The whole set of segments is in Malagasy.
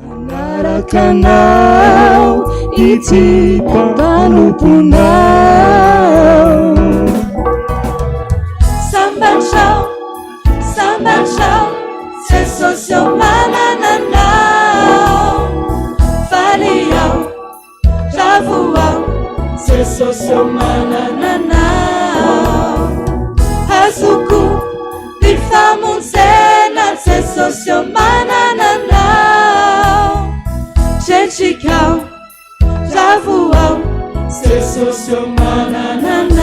Anarakanao ity mpanomponao, sambatrao sambatrao Jesosy ao manananao, faliao ravoao Jesosy ao manananao, azoko mifamonjena Jesosy ao manananao, Jechikao ravoao Jesosy ao manananao.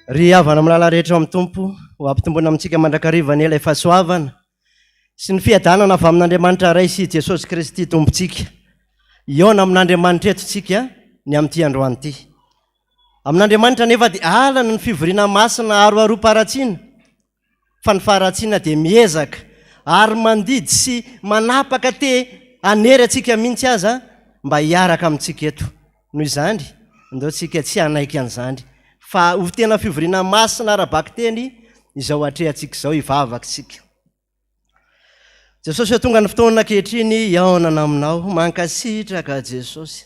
Ry havana amin'ny lala rehetra amin'ny tompo ho ampitombona amintsika mandrakariva ilay fahasoavana sy ny fiadanana avy amin'Andriamanitra ray sy Jesosy Kristy tompontsika. Iona amin'Andriamanitra eto tsika ny amin'ity androany ity. Amin'Andriamanitra nefa dia alana ny fivoriana masina aroaroam-paratsiana, fa ny faharatsiana dia miezaka ary mandidy sy manapaka te hanery atsika mihitsy aza mba hiaraka amintsika eto. Noho izany ndao tsika tsy hanaiky an'izany, fa ho tena fivoriana masina ara-baky teny izao atrehantsika izao hivavaka tsika. Jesosy tonga ny fotoana ankehitriny iaonana aminao, mankasitraka Jesosy.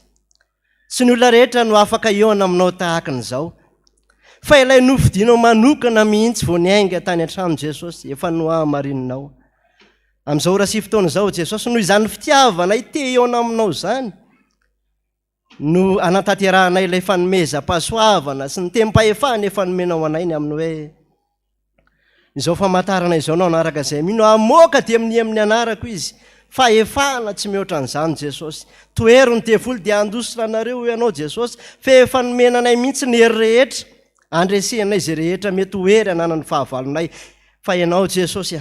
Tsy ny olona rehetra no afaka iaona aminao tahaka n'izao, fa ilay nofidinao manokana mihitsy vao niainga tany an-trano Jesosy efa no hahamarinonao. Amin'izao ora sy fotoana izao Jesosy noho izany fitiavana ite iaona aminao izany no anatanterahana ilay fanomezam-pahasoavana sy ny tem-pahefana efa nomenao anay ny amin'ny hoe izao famantarana izao nao anaraka izay mino amoaka dia amin'ny anarako izy fahefana tsy mihoatra an'izany Jesosy. Toero ny devoly dia andositra anareo ianao Jesosy, fa efa nomena anay mihitsy ny hery rehetra andresenay izay rehetra mety hoery ananany fahavalonay. Fa ianao Jesosy,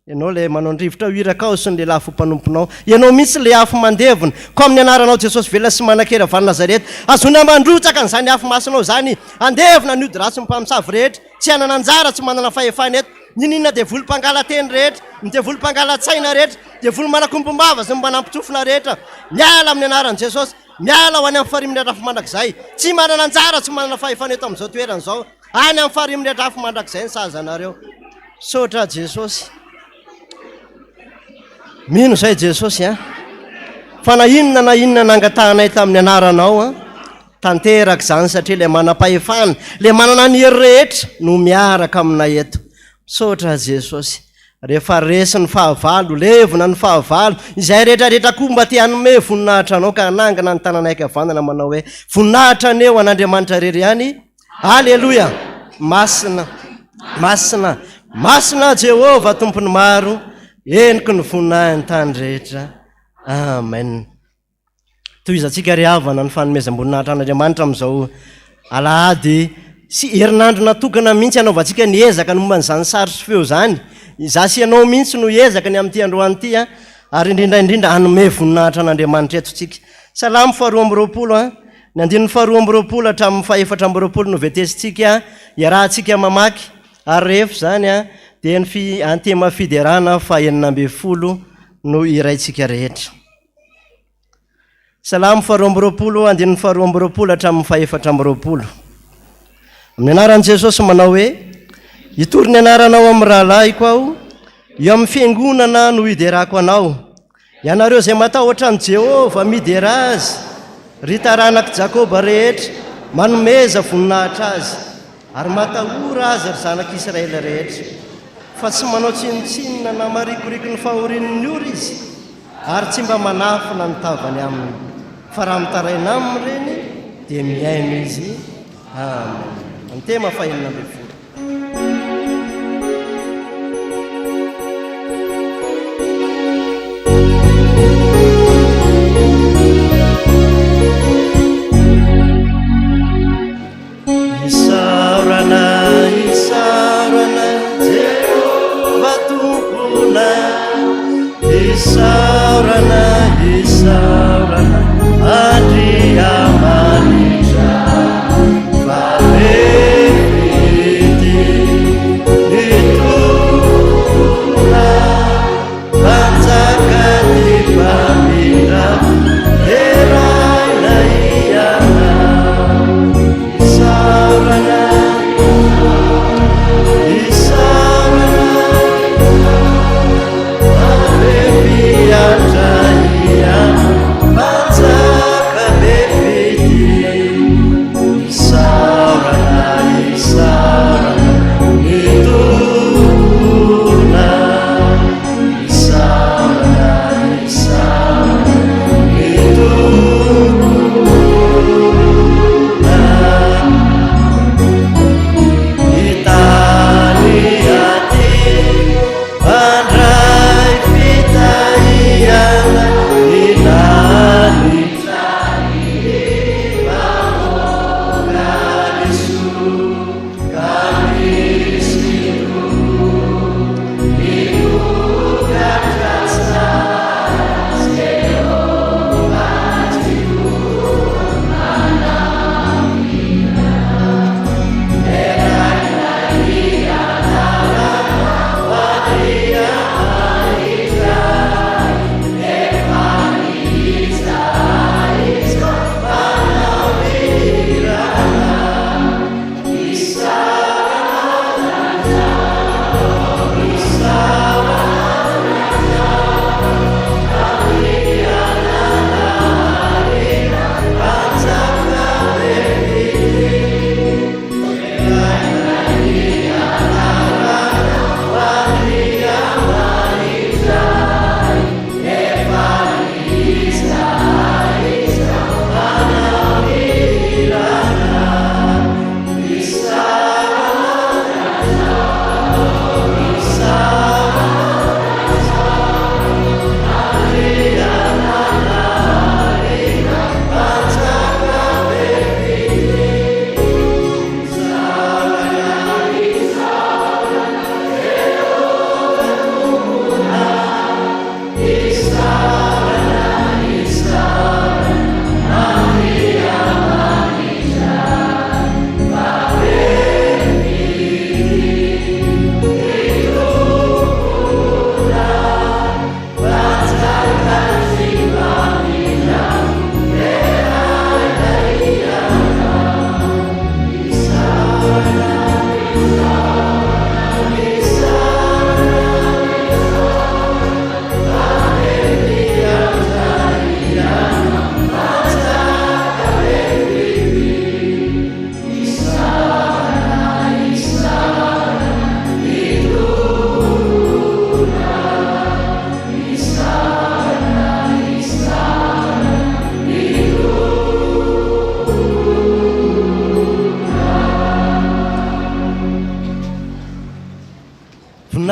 ianao le manao ny rivotra hoirakao sy ny le lafo mpanomponao, ianao mihitsy le afo mandevona. Ko amin'ny anaranao Jesosy velona sy manan-kera vany Nazareta, azona mandrotsaka n'izany afo masinao zany, andevona ny ody ratsy ny mpamosavy rehetra, tsy hanana anjara tsy manana fahefana eto. Ninina devoly mpangala-teny rehetra, ny devoly mpangala-tsaina rehetra, devoly manakombombava sy ny manampitsofina rehetra, miala amin'ny anaran'i Jesosy, miala ho any amin'ny farimin'ny rafo mandrakizay, tsy manana anjara tsy manana fahefana eto amin'izao toerana izao, any amin'ny farimin'ny rafo mandrakizay ny sazanareo. Sotra Jesosy. Mino zay Jesosy a, fa na inona nangatanay tamin'ny anaranao a, tanteraka izany satria le manam-pahefana, le manana ny hery rehetra no miaraka aminay eto. Sotra Jesosy. Rehefa resy ny fahavalo, levona ny fahavalo, izay rehetrarehetra koa mba te hanome voninahitra anao ka hanangana ny tananay havanana manao hoe voninahitra aneo an'Andriamanitra rery ihany. Aleloia. Masina, masina, masina Jehova tompony maro, eniko ny voninahiny tany rehetra. Amen. Toizantsika ry havana ny fanomezam-boninahitra an'Andriamanitra amin'izao Alahady sy herinandro natokana mihitsy anaovantsika ny ezaka ny momba n'izany sary sy feo zany. Zasy ianao mihitsy no ezaka ny amin'ity androany ity ary indrindraindrindra hanome voninahitra an'Andriamanitra eto tsika. Salamo 2:20 ny andininy 2:20 hatramin'ny 4:20 no vetesitsika iarahantsika mamaky, ary rehefa zany dia ny antema Fidirana 9:20 no iraintsika rehetra. Salamo 2:20 andininy 2:20 hatramin'ny 4:20. Amin'ny anaran'i Jesosy manao hoe hitory ny anaranao amin'ny rahalahiko aho, eo amin'ny fiangonana no hiderako anao. Ianareo izay matahotra ny Jehova midera azy, ry taranaka Jakoba rehetra manomeza voninahitra azy, ary matahora azy ry zanak'Israely rehetra. Fa tsy manao tsinotsinona na marikoriko ny fahorin'ny ora izy, ary tsy mba manafina ny tavany aminy. Fa raha mitaraina aminy reny dia miaino izy. Amen. Ny tema 5:20. Isaurana Jehova tumpuna, isaurana Andri amanitra valeti dituna panjaka di pamira erai na iana isaurana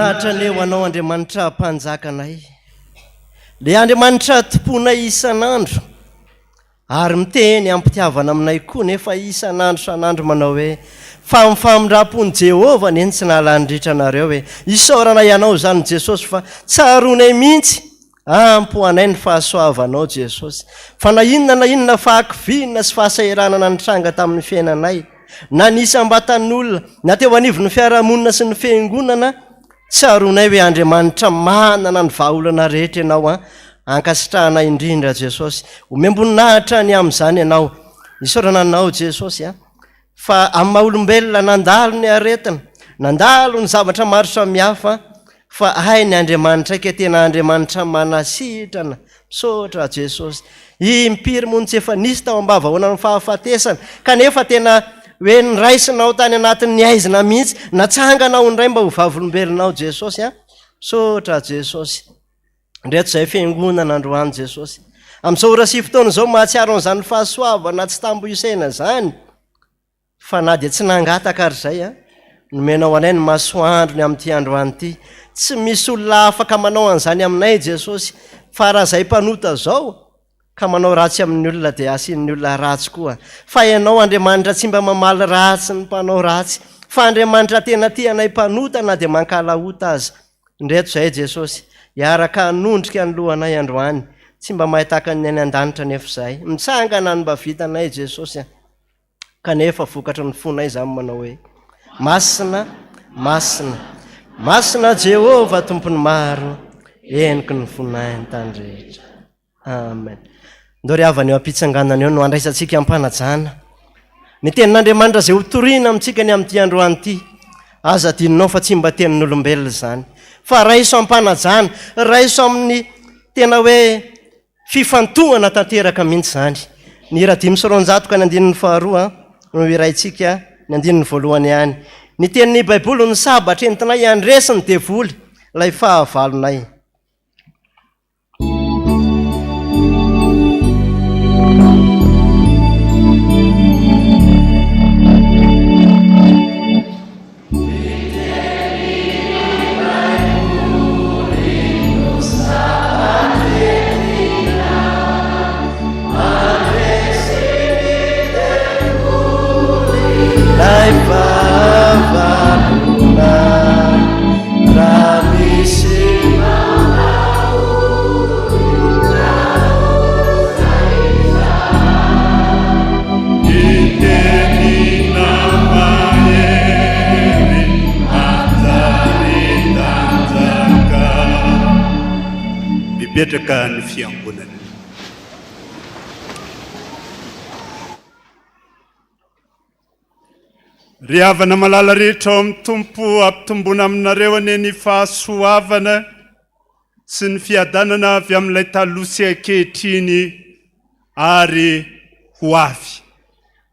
nahatra ny eo anao Andriamanitra mpanjakanay. Le Andriamanitra tompona isan'andro ary miteny ampitiavana aminay koa nefa isan'andro san'andro manao hoe famindram-pony Jehova neny tsy nahalany-dritra anareo hoe isaorana ianao zany Jesosy fa tsaronay mihitsy ampoanay ny fahasoavanao Jesosy. Fa na inona fahakivinina sy fahasahiranana nitranga tamin'ny fiainanay na nisy ambatan'olona na teo anivon'ny fiarahamonina sy ny fiangonana, tsaronay hoe Andriamanitra manana ny vahaolana rehetra ianao ankasitrahana indrindra Jesosy. Omemboninahitra ny amin'izany ianao, isaorana anao Jesosy fa amin'ny maha-olombelona nandalo ny aretina, nandalo ny zavatra maro samihafa, fa hay ny Andriamanitra ke tena Andriamanitra manasitrana. Misaotra Jesosy. Impiry moa tsy efa nisy tao ambavahoana ny fahafatesana kanefa tena hoe niraisinao tany anatin'ny aizina mihitsy, natsanganao ndray mba ho vavolombelonao Jesosy. Misaotra Jesosy. Ndreto izay fiangonana androany Jesosy. Amin'izao ora sy fotoana izao mahatsiaro an'izany fahasoavana tsy tambo isaina zany. Fa na dia tsy nangataka ary izay nomenao anay ny masoandro ny amin'ity androany ity. Tsy misy olona afaka manao an'izany aminay Jesosy, fa raha izay mpanota zao ka manao ratsy amin'ny olona dia asian'ny olona ratsy koa. Fa ianao Andriamanitra tsy mba mamaly ratsy ny mpanao ratsy, fa Andriamanitra tena tia anay mpanota na dia mankalaota aza. Ndreto izay Jesosy, hiaraka hanondrika ny lohanay androany, tsy mba mahitaka ny any an-danitra nefa izay. Mitsangana ny mba vitanay Jesosy, kanefa vokatry ny fonay izany manao hoe masina, masina, masina Jehova tompony maro, eniky ny fonay ny tany rehetra. Amen. Ndao ry havana eo ampitsanganana eo no andraisantsika ampanajana. Ny tenin'Andriamanitra izay hotoriana amintsika ny amin'ity androany ity, aza dininao fa tsy mba tenin'olombelona izany, fa raiso ampanajana, raiso amin'ny tena hoe fifantohana tanteraka mihitsy izany. Ny hira 5:9 ka ny 2:2 no iraintsika ny 2:1 ihany. Ny tenin'ny Baiboly ny sabatra entinay andresiny devoly ilay fahavalonay. Mipetraka ny Fiangonana. Ry havana malala rehetra ao amin'ny Tompo ampitombona aminareo aneny fahasoavana sy ny fiadanana avy amin'ilay taloha sy ankehitriny ary ho avy.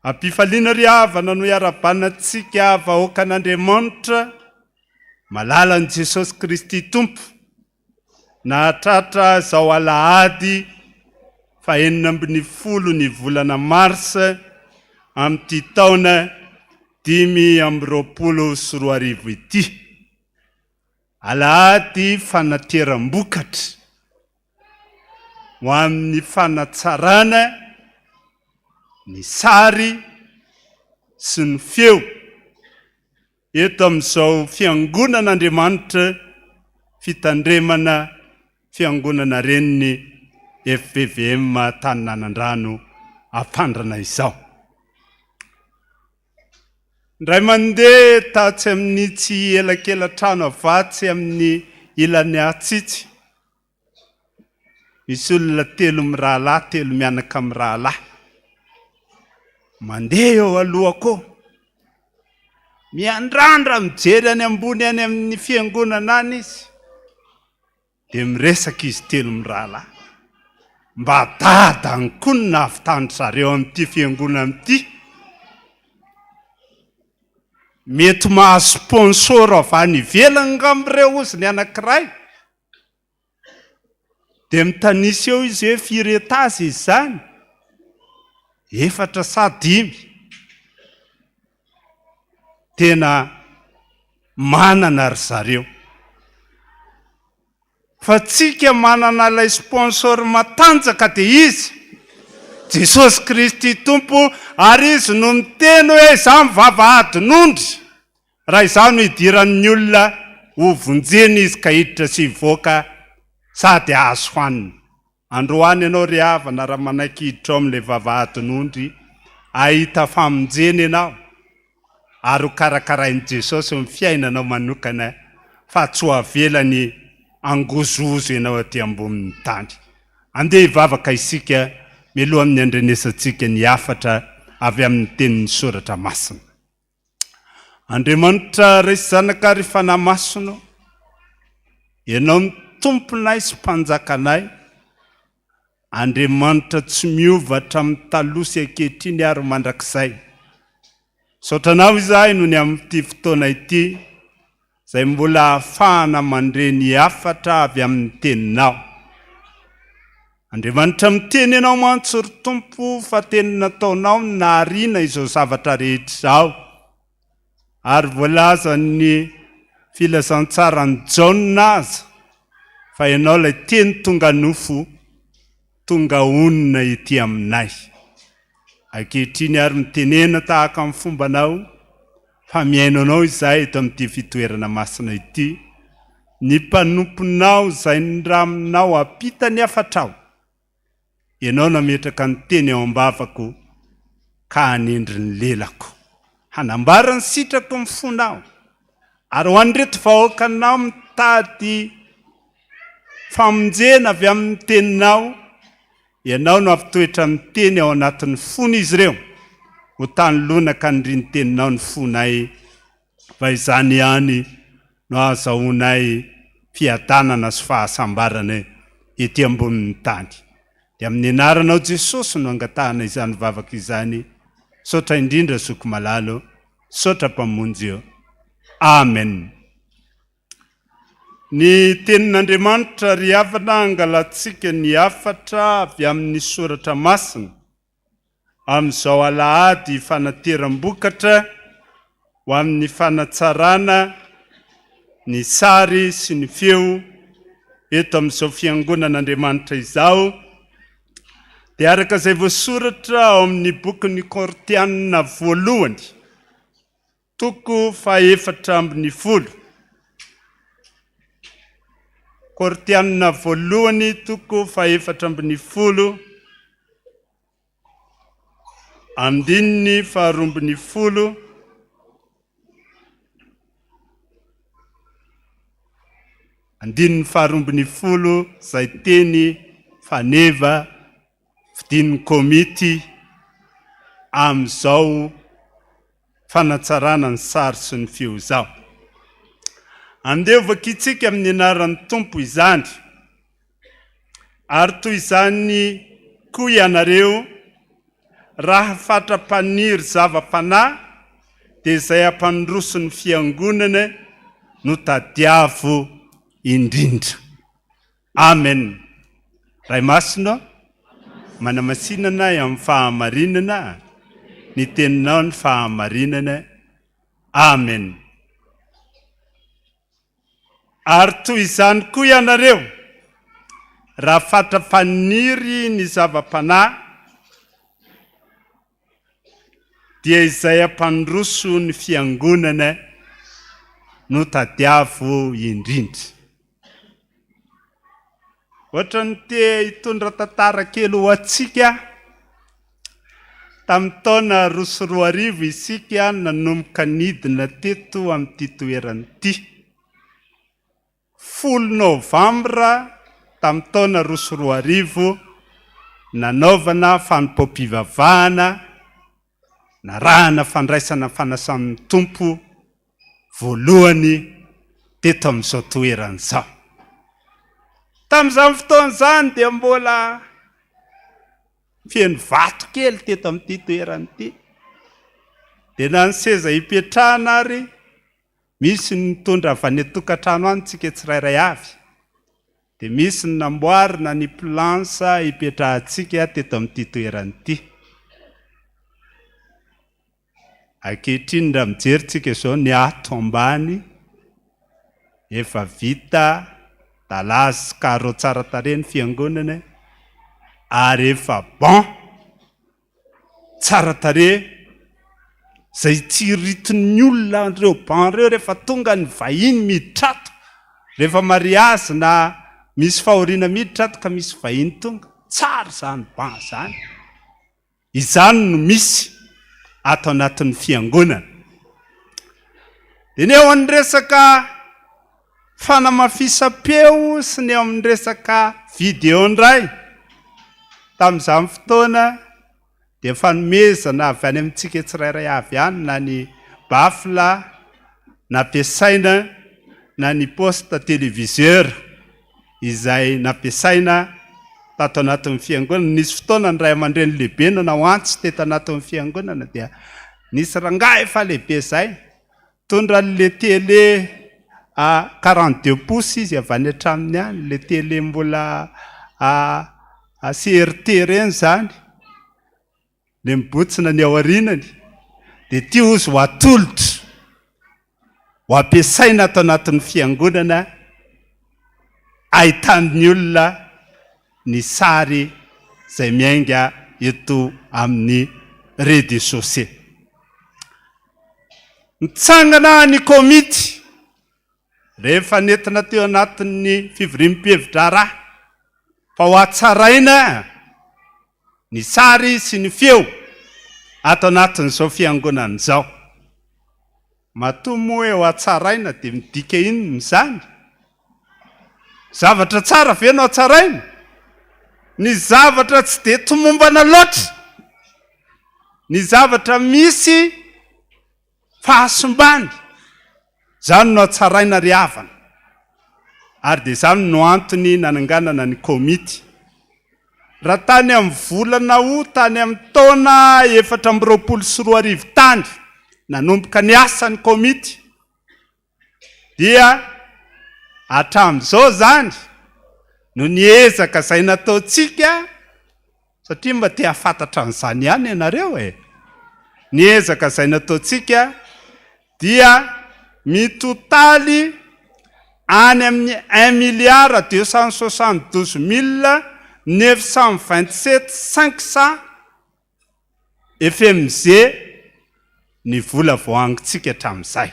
Ampifaliana ry havana no iarabanantsika vahoaka an'Andriamanitra, malala ny Jesosy Kristy Tompo, nahatratra zao Alahady 19 ny volana Marsa amin'ity taona 2024 ity. Alahady Fanateram-bokatry ho amin'ny fanatsarana ny Sary sy ny feo eto amin'izao Fiangonan'Andriamanitra fitandremana Fiangonana reniny FPVM Taninanandrano Ampandrana izao. Ndray mandeha tatsy amin'ny tsy elakela-trano avatsy amin'ny ilan'ny atsitsy. Misy olona 3 mirahalahy, 3 mianaka amin'ny rahalahy. Mandeha eo alohako, miandrandra mijery any ambony any amin'ny fiangonana any izy. Dia miresaka izy 3 mirahalahy. Mba dadany koa ny nahavitandry zareo amin'ity fiangonana amin'ity. Mety mahazo sponsor avy any ivelany ngam'ireo ozy ny anankiray. Dia mitanisa eo izy hoe firy etazy izy zany? 4 sa 5. Tena manana ry zareo. fa tsika manana ilay sponsor matanjaka dia izy Jesosy Kristy tompo, ary izy no miteny hoe izaho mivavahadin'ondry. Raha izaho no hidiran'ny olona ho vonjeny izy ka hiditra sy hivoaka sady azo hoanina. Androany ianao ry havana raha manaiky hiditra ao amin'ilay vavahadin'ondry, ahita famonjeny ianao ary ho karakarain'i Jesosy ny fiainanao manokana fa tsy ho avelany angozozo ianao aty ambonin'ny tany. Andeha hivavaka isika miloha amin'ny andrenesantsika ny hafatra avy amin'ny tenin'ny soratra masina. Andriamanitra ray sy zanaka ry fanahy masina, ianao ny tomponay sy mpanjakanay. Andriamanitra tsy miovatra amin'ny taloha sy ankehitriny ary mandrakizay. Saotranao izahay noho ny amin'ity fotoana ity, izay mbola ahafahana mandre ny hafatra avy amin'ny teninao. Andriamanitra miteny ianao mantsy ry tompo fa teny nataonao nahariana izao zavatra rehetra izao. Ary voalaza ny filazantsarany Jaona aza fa ianao ilay teny tonga nofo, tonga onina ety aminay. Ankehitriny ary mitenena tahaka amin'ny fombanao fa miainanao izahay eto amin'ity fitoerana masina ity. Ny mpanomponao izay niraminao apita ny hafatrao. Ianao nametraka ny teny ao am-bavako ka hanendry ny lelako. Hanambara ny sitrako ny fonao. Ary ho an'ireto vahoakanao mitady famonjena avy amin'ny teninao, ianao no avitoetra ny teny ao anatin'ny fony izy ireo. Ho tany lonaka ndry ny teninao ny fonay, fa izany ihany no ahazahoanay fiadanana sy fahasambarana ety ambonin'ny tany. Dia amin'ny anaranao Jesosy no angatahana izany vavaka izany. Saotra indrindra soko malalo, saotra mpamonjy eo. Amen. Ny tenin'Andriamanitra ry havana angalatsika ny hafatra avy amin'ny soratra masina amin'izao Alahady Fanateram-bokatra ho amin'ny fanatsarana ny Sary sy ny feo eto amin'izao Fiangonan'Andriamanitra izao. Dia araka izay voasoratra ao amin'ny bokin'ny Kortianina voalohany, toko 4:10. Kortianina voalohany, toko 4:10. Andininy 12. Andininy 12 izay teny faneva fidin'ny komity amin'izao fanatsarana ny Sary sy ny feo izao. Andeha vakitsika amin'ny anaran'ny Tompo izany. Ary toy izany koa ianareo, raha fatra-paniry zava-panahy dia izay ampandroso ny fiangonana no tadiavo indrindra. Amen. Ray masina, manamasinana amin'ny fahamarinana, ny teninao ny fahamarinana. Amen. Ary toy izany koa ianareo, raha fatra-paniry ny zava-panahy dia izay ampandroso ny fiangonana no tadiavo indrindra. Ohatra ny te hitondra tantara kely ho atsika, tamin'ny taona 2021 isika nanomboka nidina teto amin'ity toerana ity. 10 Novambra tamin'ny taona 2021 nanaovana Fotoam-pivavahana, narahana fandraisana fanasan'ny Tompo voalohany teto amin'izao toerana izao. Tamin'izany fotoana izany dia mbola feno vato kely teto amin'ity toerana ity. Dia na ny seza hipetrahana ary misy ny mitondra avy any an-tokantrano any tsika tsirairay avy. Dia misy ny namboarina ny plansa hipetrahantsika teto amin'ity toerana ity. Ankehitriny raha mijery tsika izao ny ato ambany efa vita dalazy karo tsara tare ny fiangonana ary efa bon tsara tare zay tsy ritin'ny olona reo ban reo rehefa tonga ny vahiny miditra ato rehefa mariazy na misy fahoriana miditra ato ka misy vahiny tonga tsara zany ban zany izany no misy ato anatin'ny fiangonana dia ny eo amin'ny resaka fanamafisam-peo sy ny eo amin'ny resaka video ndray tamin'izany fotoana dia fanomezana avy any amintsika tsirairay avy any na ny bafla nampiasaina na ny poste téléviseur izay nampiasaina tato anatin'ny fiangonana. Nisy fotoana ny ray aman-dreny lehibe nanao antsy teto anatin'ny fiangonana dia nisy rangahy efa lehibe izay tondra le télé 42 pouces izy avy any atraminy any le télé mbola CRT reny zany le mibotsina ny ao arinany dia tia ozy ho atolotra ho ampiasaina ato anatin'ny fiangonana ahitan'ny olona ny sary izay miainga eto amin'ny réseaux sociaux. Nitsangana ny komity rehefa nentina teo anatin'ny fivoriam-pihevitra raha fa ho atsaraina ny sary sy ny feo ato anatin'izao fiangonana izao. Matoa moa ho atsaraina dia midika inona izany? Zavatra tsara ve no atsaraina? Ny zavatra tsy dia tomombana loatra, ny zavatra misy fahasimbany, zany no atsaraina ry havana. Ary dia zany no antony nananganana ny komity. Raha tany amin'ny volana ho tany amin'ny taona 2024 tany nanomboka ny asan'ny komity dia hatramin'izao zany no niezaka izay nataontsika, satria mba te hafantatra an'izany ihany ianareo niezaka izay nataontsika dia mitotaly any amin'ny 1,272,927,500 FMG ny vola voangitsika hatramin'izay.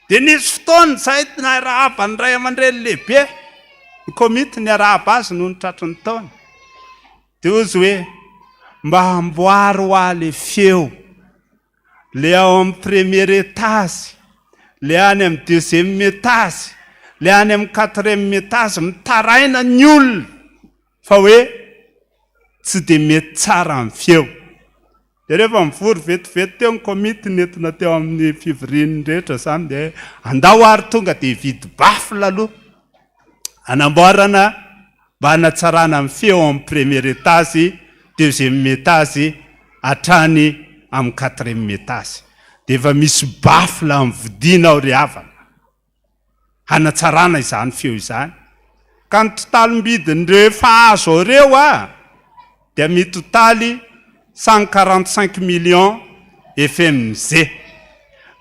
Dia nisy fotoana izay narahaba ny ray aman-dreny lehibe ny komity ny arahaba azy noho ny tratry ny taona dia ozy hoe mba amboary ho ahy feo le ao amin'ny premier étage, le any amin'ny deuxième étage, le any amin'ny quatrième étage mitaraina ny olona fa hoe tsy dia mety tsara amin'ny feo. Dia rehefa mivory vetivety teo ny komity nentina teo amin'ny fivoriany rehetra zany dia andao ary tonga dia hividy bafla aloha anamboarana mba hanatsarana amin'ny feo amin'ny premier étage, deuxième étage hatrany amin'ny quatrième étage. Dia efa misy bafla amin'ny vidiana ao ry havana hanatsarana izany feo izany. Ka ny totalim-bidiny rehefa azo ao reo dia mitotaly 145 millions FMG.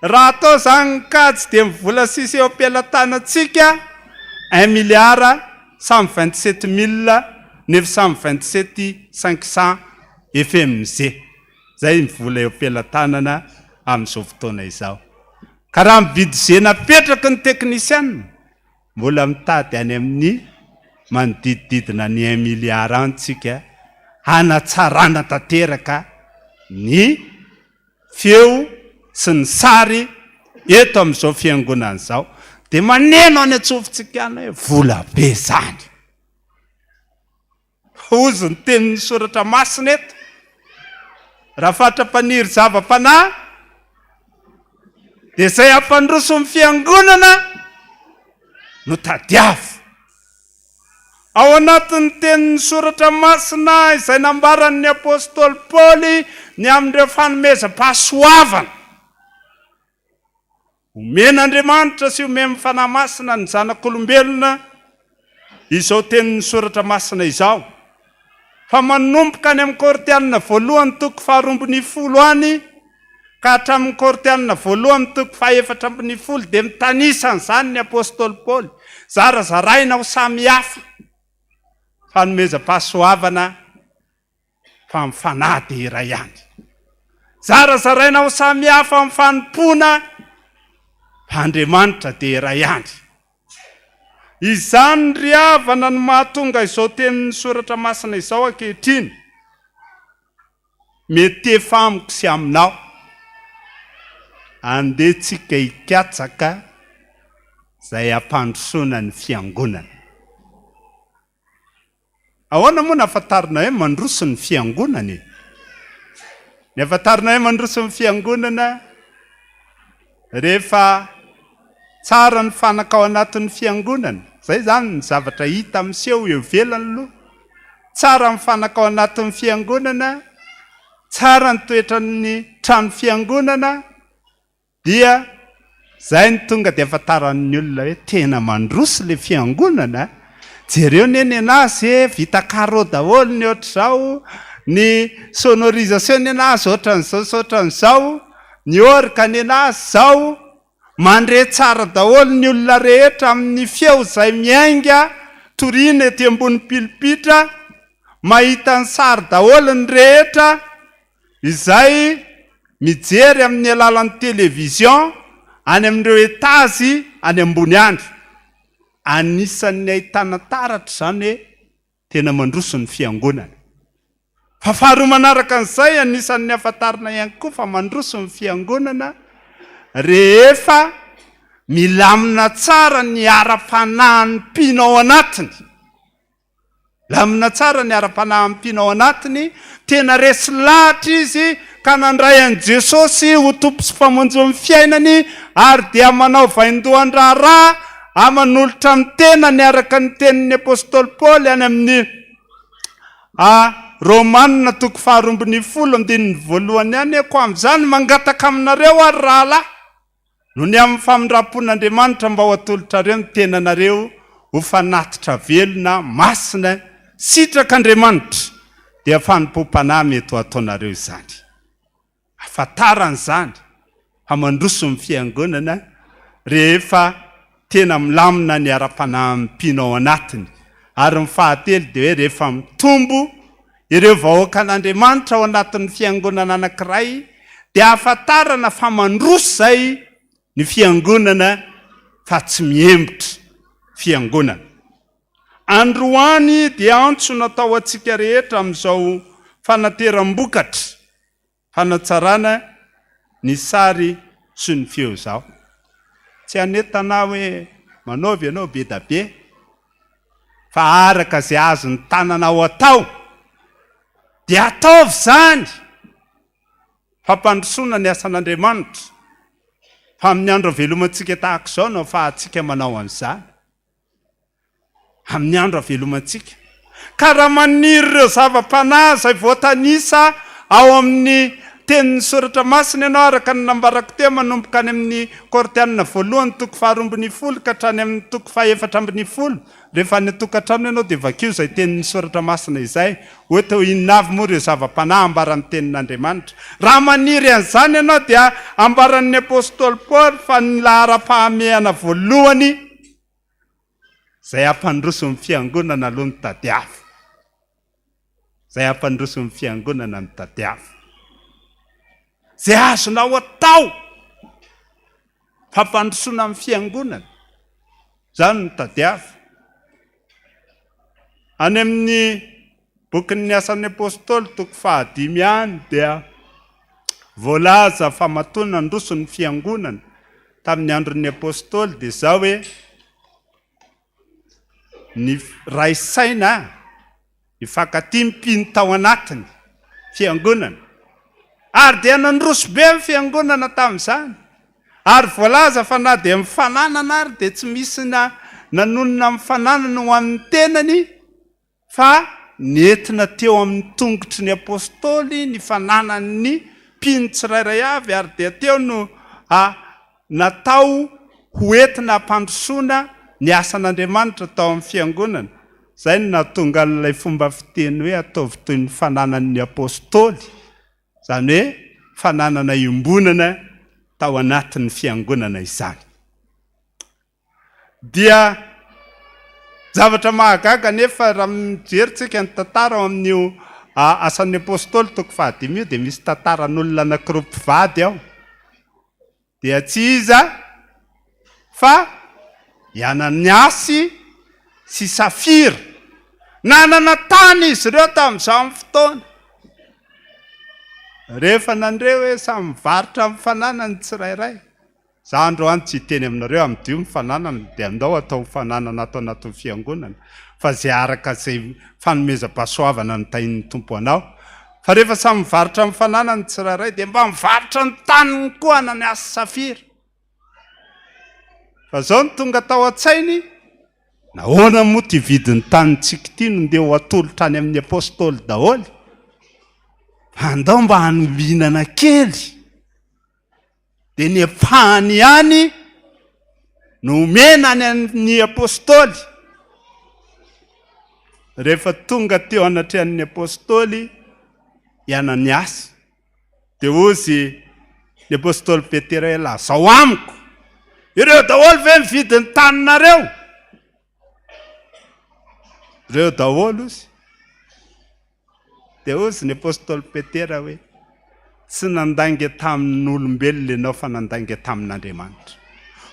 Raha atao zany kajy dia mivola sisy eo am-pelantanantsika 1,127,927,500 FMG. Zay mivola eo am-pelantanana amin'izao fotoana izao. Ka raha mividy izay napetraka ny teknisianina mbola mitady any amin'ny manodidididina ny 1 milliard antsika hanatsarana tanteraka ny feo sy ny sary eto amin'izao fiangonana izao. Dia maneno any antsofintsika any hoe vola be zany. Ozy ny tenin'ny soratra masina eto. Raha fatra-paniry zava-panahy dia izay ampandroso ny fiangonana no tadiavo. Ao anatin'ny tenin'ny soratra masina izay nambaran'ny apôstôly Paoly ny amin'ireo fanomezam-pahasoavana. Omen'Andriamanitra sy omeny fanahy masina ny zanak'olombelona izao tenin'ny soratra masina izao. Fa manomboka any amin'ny Korinthianina voalohany toko 2:10 any ka hatramin'ny Korinthianina voalohany toko 4:10 dia mitanisany izany ny apôstôly Paoly zarazaraina ho samy hafa fanomeza-pahasoavana fa amin'ny fanahy dia iray ihany. Zarazaraina ho samy hafa amin'ny fanompona fa Andriamanitra dia iray ihany. Izany ry havana no mahatonga izao tenin'ny soratra masina izao ankehitriny. Mety efa amiko sy aminao. Andehantsika hikatsaka izay hampandrosoana ny fiangonana. Ahoana moa no afantarina hoe mandroso ny fiangonana? Ny afantarina hoe mandroso ny fiangonana rehefa tsara ny fanaka ao anatin'ny fiangonana. Zay zany ny zavatra hita amin'seho eo ivelany aloha. Tsara ny fanaka ao anatin'ny fiangonana, tsara ny toetran'ny trano fiangonana, dia zay ny tonga dia afantaran'ny olona hoe tena mandroso le fiangonana. Jereo neny anazy vita carreau daholo ny ohatr'izao, ny sonorisation ny anazy ohatran'izao, ny orga ny anazy zao, mandre tsara daholo ny olona rehetra amin'ny feo izay miainga, toriana ety ambony pilipitra, mahita ny sary daholo ny rehetra izay mijery amin'ny alalan'ny televizion any amin'ireo etazy any ambony andro. Anisan'ny ahitana taratra izany hoe tena mandroso ny fiangonana. Fa faharoa manaraka an'izay, anisan'ny afantarina ihany koa fa mandroso ny fiangonana rehefa milamina tsara ny ara-panahin'ny mpino ao anatiny. Lamina tsara ny ara-panahin'ny mpino ao anatiny, tena resy lahatra izy ka nandray an'i Jesosy ho tompo sy famonjy amin'ny fiainany, ary dia manao vaindohan-draharaha amanolotra amin'ny tena niaraka ny tenin'ny apôstôly Paoly any amin'ny Romanina 12:1 any, ko amin'izany mangataka aminareo ary rahalahy no ny amin'ny famindrapon'Andriamanitra mba ho atolotrareo ny tenanareo ho fanatitra velona masina sitrak'Andriamanitra, dia fanompom-panahy mety ho ataonareo izany. Afantaran'izany fa mandroso ny fiangonana rehefa tena milamina ny ara-panahin'ny mpino ao anatiny. Ary ny fahatelo dia hoe rehefa mitombo ireo vahoaka an'Andriamanitra ao anatin'ny fiangonana anankiray, dia afantarana fa mandroso izay ny fiangonana fa tsy miembotra fiangonana. Androany dia antso natao antsika rehetra amin'izao fanateram-bokatry, fanatsarana ny sary sy ny feo izao. Tsy hanetana hoe manaovy ianao be da be, fa araka izay azo ny tananao atao dia ataovy izany. Fampandrosoana ny asan'Andriamanitra. Fa amin'ny andro havelomantsika tahaka izao no ahafahantsika manao an'izany. Amin'ny andro havelomantsika. Ka raha maniry ireo zava-panahy izay voatanisa ao amin'ny tenin'ny soratra masina ianao, araka ny nambarako teo manomboka any amin'ny Korinthianina 1:20 ka hatrany amin'ny 4:4, rehefa ny tokantrano ianao dia vakio izay tenin'ny soratra masina izay, ohatra ho inona avy moa ireo zava-panahy ambaran'ny tenin'Andriamanitra. Raha maniry an'izany ianao dia ambaran'ny apôstôly Paoly fa ny lahara-pahamehana voalohany izay hampandroso ny fiangonana aloha ny tadiavo. Izay hampandroso ny fiangonana ny tadiavo. Izay azonao atao fampandrosoana amin'ny fiangonana, izany ny tadiavo. Any amin'ny bokin'ny asan'ny apôstôly 5 any dia voalaza fa matoa nandroso ny fiangonana tamin'ny andron'ny apôstôly dia zao hoe ny raisaina ifankatia mpino tao anatiny fiangonana, ary dia nandroso be amin'ny fiangonana tamin'izany. Ary voalaza fa na dia mifananana ary dia tsy misy nanonona mifananana ho amin'ny tenany, fa nentina teo amin'ny tongotry ny apôstôly ny fananan'ny mpino tsirairay avy, ary dia teo no natao hoentina hampandrosoana ny asan'Andriamanitra tao amin'ny fiangonana. Izay no nahatonga ilay fomba fiteny hoe ataovy toy ny fananan'ny apôstôly, izany hoe fananana iombonana tao anatin'ny fiangonana izany. Dia zavatra mahagaga nefa raha mijerytsika ny tantara ao amin'io asan'ny apôstôly toko fahadimy io dia misy tantaran'olona anankiroa mpivady ao dia tsy iza fa i Ananiasy sy Safira nanana tany izy ireo tamin'izao fotoana. Rehefa nandreo hoe samy mivarotra mifananany tsirairay. Za androany tsy hiteny aminareo amin'dio mifananana dia andao atao mifananana atao anatin'ny fiangonana fa zay araka izay fanomezam-pahasoavana ny tain'ny tompo anao. Fa rehefa samy mivarotra mifananany tsirairay dia mba mivarotra ny taniny koa Ananiasy Safira. Fa zao ny tonga tao an-tsainy, nahoana moa ty vidin'ny tanintsika ity no ndeha ho atolotra any amin'ny apôstôly daholo. Andao mba hanominana kely. Dia ny apahany ihany no omena any amin'ny apôstôly. Rehefa tonga teo anatrehan'ny apôstôly i Ananiasy, dia ozy ny apôstôly Petera hoe lazao amiko. Ireo daholo ve mividy ny taninareo? Ireo daholo ozy. Dia ozy ny apôstôly Petera hoe tsy nandange tamin'olombelona ianao fa nandange tamin'Andriamanitra.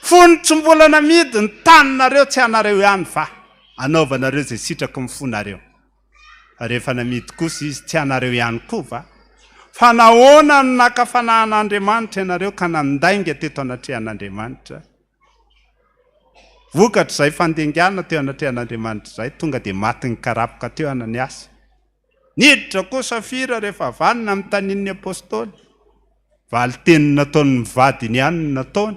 Fony tsy mbola namidy ny taninareo tsy anareo ihany fa anaovanareo izay sitraky mifonareo. Rehefa namidy kosa izy tsy anareo ihany koa va? Fa nahoana ny nakafanan'Andriamanitra ianareo ka nandainga teto anatrehan'Andriamanitra. Vokatra izay fandengana teo anatrehan'Andriamanitra izay tonga dia maty ny karapoka teo Ananiasy. Niditra koa Safira rehefa vanina amin'ny tanin'ny apôstôly. Valiteny nataony mivadiny ihany nataony.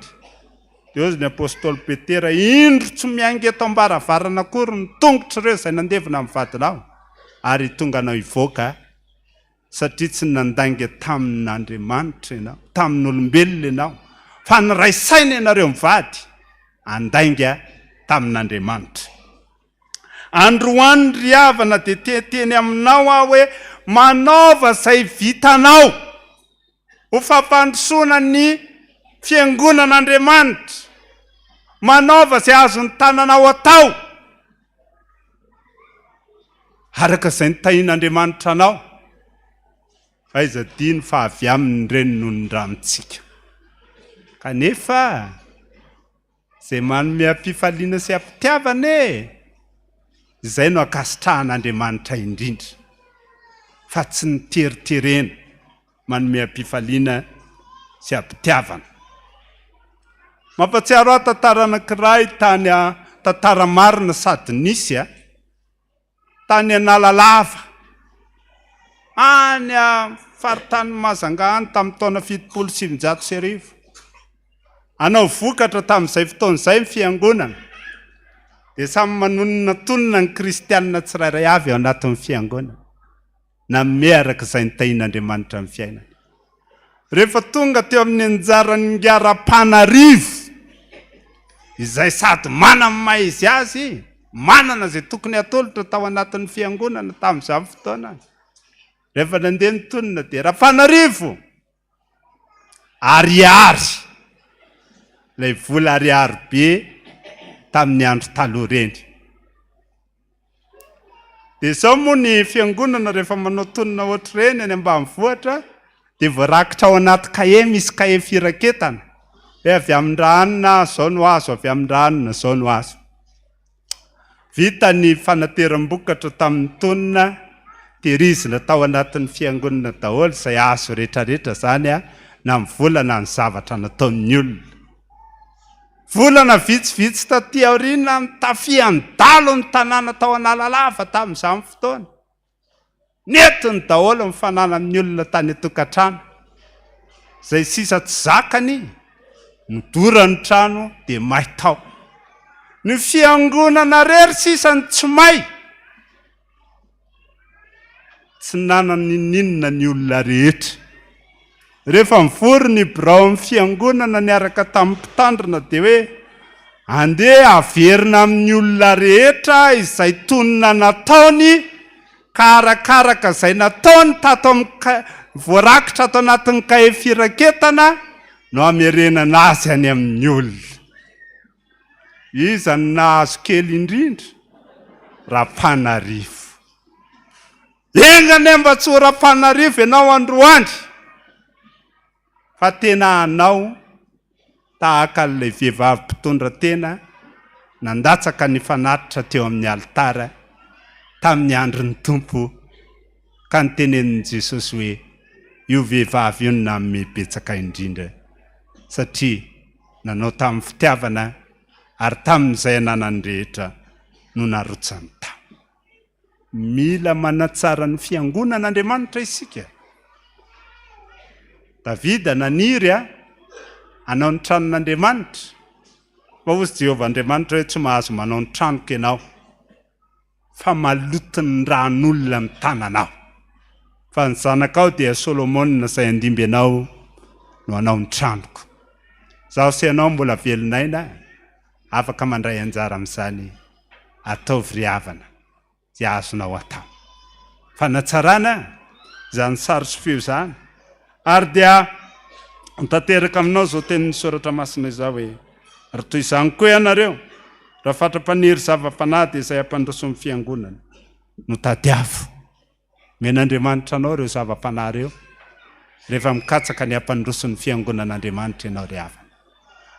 Dia ozy ny apôstôly Petera indro tsy miainga eto ambaravarana akory ny tongotra ireo izay nandevina amin'ny vadinao. Ary tonga anao hivoaka satria tsy nandange tamin'Andriamanitra ianao, tamin'olombelona ianao. Fa niraisaina ianareo mivady, andainga tamin'Andriamanitra. Androany ry havana dia teteny aminao aho hoe manaova izay vitanao ho fampandrosoana ny fiangonan'Andriamanitra. Manaova izay azony tananao atao araka izay ny tahin'Andriamanitra anao. Fa iza dino fa avy amin'ny reny no ny ramitsika. Kanefa izay manome ampifaliana sy ampitiavana izay no akasitrahan'Andriamanitra indrindra. Fa tsy ny teriterena manome ampifaliana sy ampitiavana. Mampatsiaro ahy tantara anankiray tany tantara marina sady nisy tany Analalava. Any faritany Mazanga any tamin'ny taona 770. Anao vokatra tamin'izay fotoan'izay ny fiangonana. Dia samy manonona tonona ny kristianina tsirairay avy ao anatin'ny fiangonana. Nanome araka izay nitahin'Andriamanitra amin'ny fiainana. Rehefa tonga teo amin'ny anjaran'ny ngiaram-panarivo, izay sady manana maha izy azy, manana izay tokony atolotra tao anatin'ny fiangonana tamin'izany fotoana. Rehefa nandeha ny tonona dia raha fanarivo, ariary. Ilay vola ariary be tamin'ny andro taloha reny. Dia izao moa ny fiangonana rehefa manao tonona ohatr'ireny any ambanivohitra dia voarakitra ao anaty kahe, misy kahe firaketana. Hoe avy amin-dranona izao no azo, avy amin-dranona izao no azo. Vita ny Fanateram-bokatry tamin'ny tonona, tehirizina tao anatin'ny fiangonana daholo izay azo rehetrarehetra izany na amin'ny volana ny zavatra nataon'ny olona. Volana vitsivitsy taty aoriana tafian-dalo ny tanàna tao Analalava tamin'izany fotoana. Netiny daholo mifanana amin'ny olona tany an-tokantrano. Izay sisa tsy zakany, nidora ny trano dia may tao. Ny fiangonana rery sisa ny tsy may. Tsy nanany ninona ny olona rehetra. Rehefa mivory ny birao amin'ny fiangonana niaraka tamin'ny Ampandrana dia hoe andeha averina amin'ny olona rehetra izay tonona nataony ka arakaraka izay nataony tato amin'ny voarakitra ato anatin'ny kahe firaketana no hamerenana azy any amin'ny olona. Iza ny nahazo kely indrindra Rapanarivo. Engany mba tsy ho Rapanarivo ianao androany. Fa tena anao tahaka ilay vehivavy mpitondra tena nandatsaka ny fanatitra teo amin'ny alitara tamin'ny andron'ny tompo ka nytenenin'i Jesosy hoe io vehivavy io nanome betsaka indrindra satria nanao tamin'ny fitiavana ary tamin'izay ananany rehetra no narotsany tao. Mila manatsara ny fiangonan'Andriamanitra isika. Davida naniry hanao ny tranon'Andriamanitra. Fa hozy Jehovah Andriamanitra hoe tsy mahazo manao ny tranoko ianao fa maloto ny ran'olona amin'ny tananao. Fa ny zanakao dia Solomona izay andimby ianao no hanao ny tranoko. Zaho sy ianao mbola velonaina afaka mandray anjara amin'izany ataovy riavana dia azonao atao. Fanatsarana izany sary sy feo izany. Ary dia tanteraka aminao zao tenin'ny soratra masina izao hoe ary toy izany koa ianareo raha fatra-paniry zava-panahy izay ampandroso amin'ny fiangonana no tadiavo. Men'Andriamanitra anao reo zava-panahy reo rehefa mikatsaka ny ampandroso ny fiangonan'Andriamanitra ianao riavana.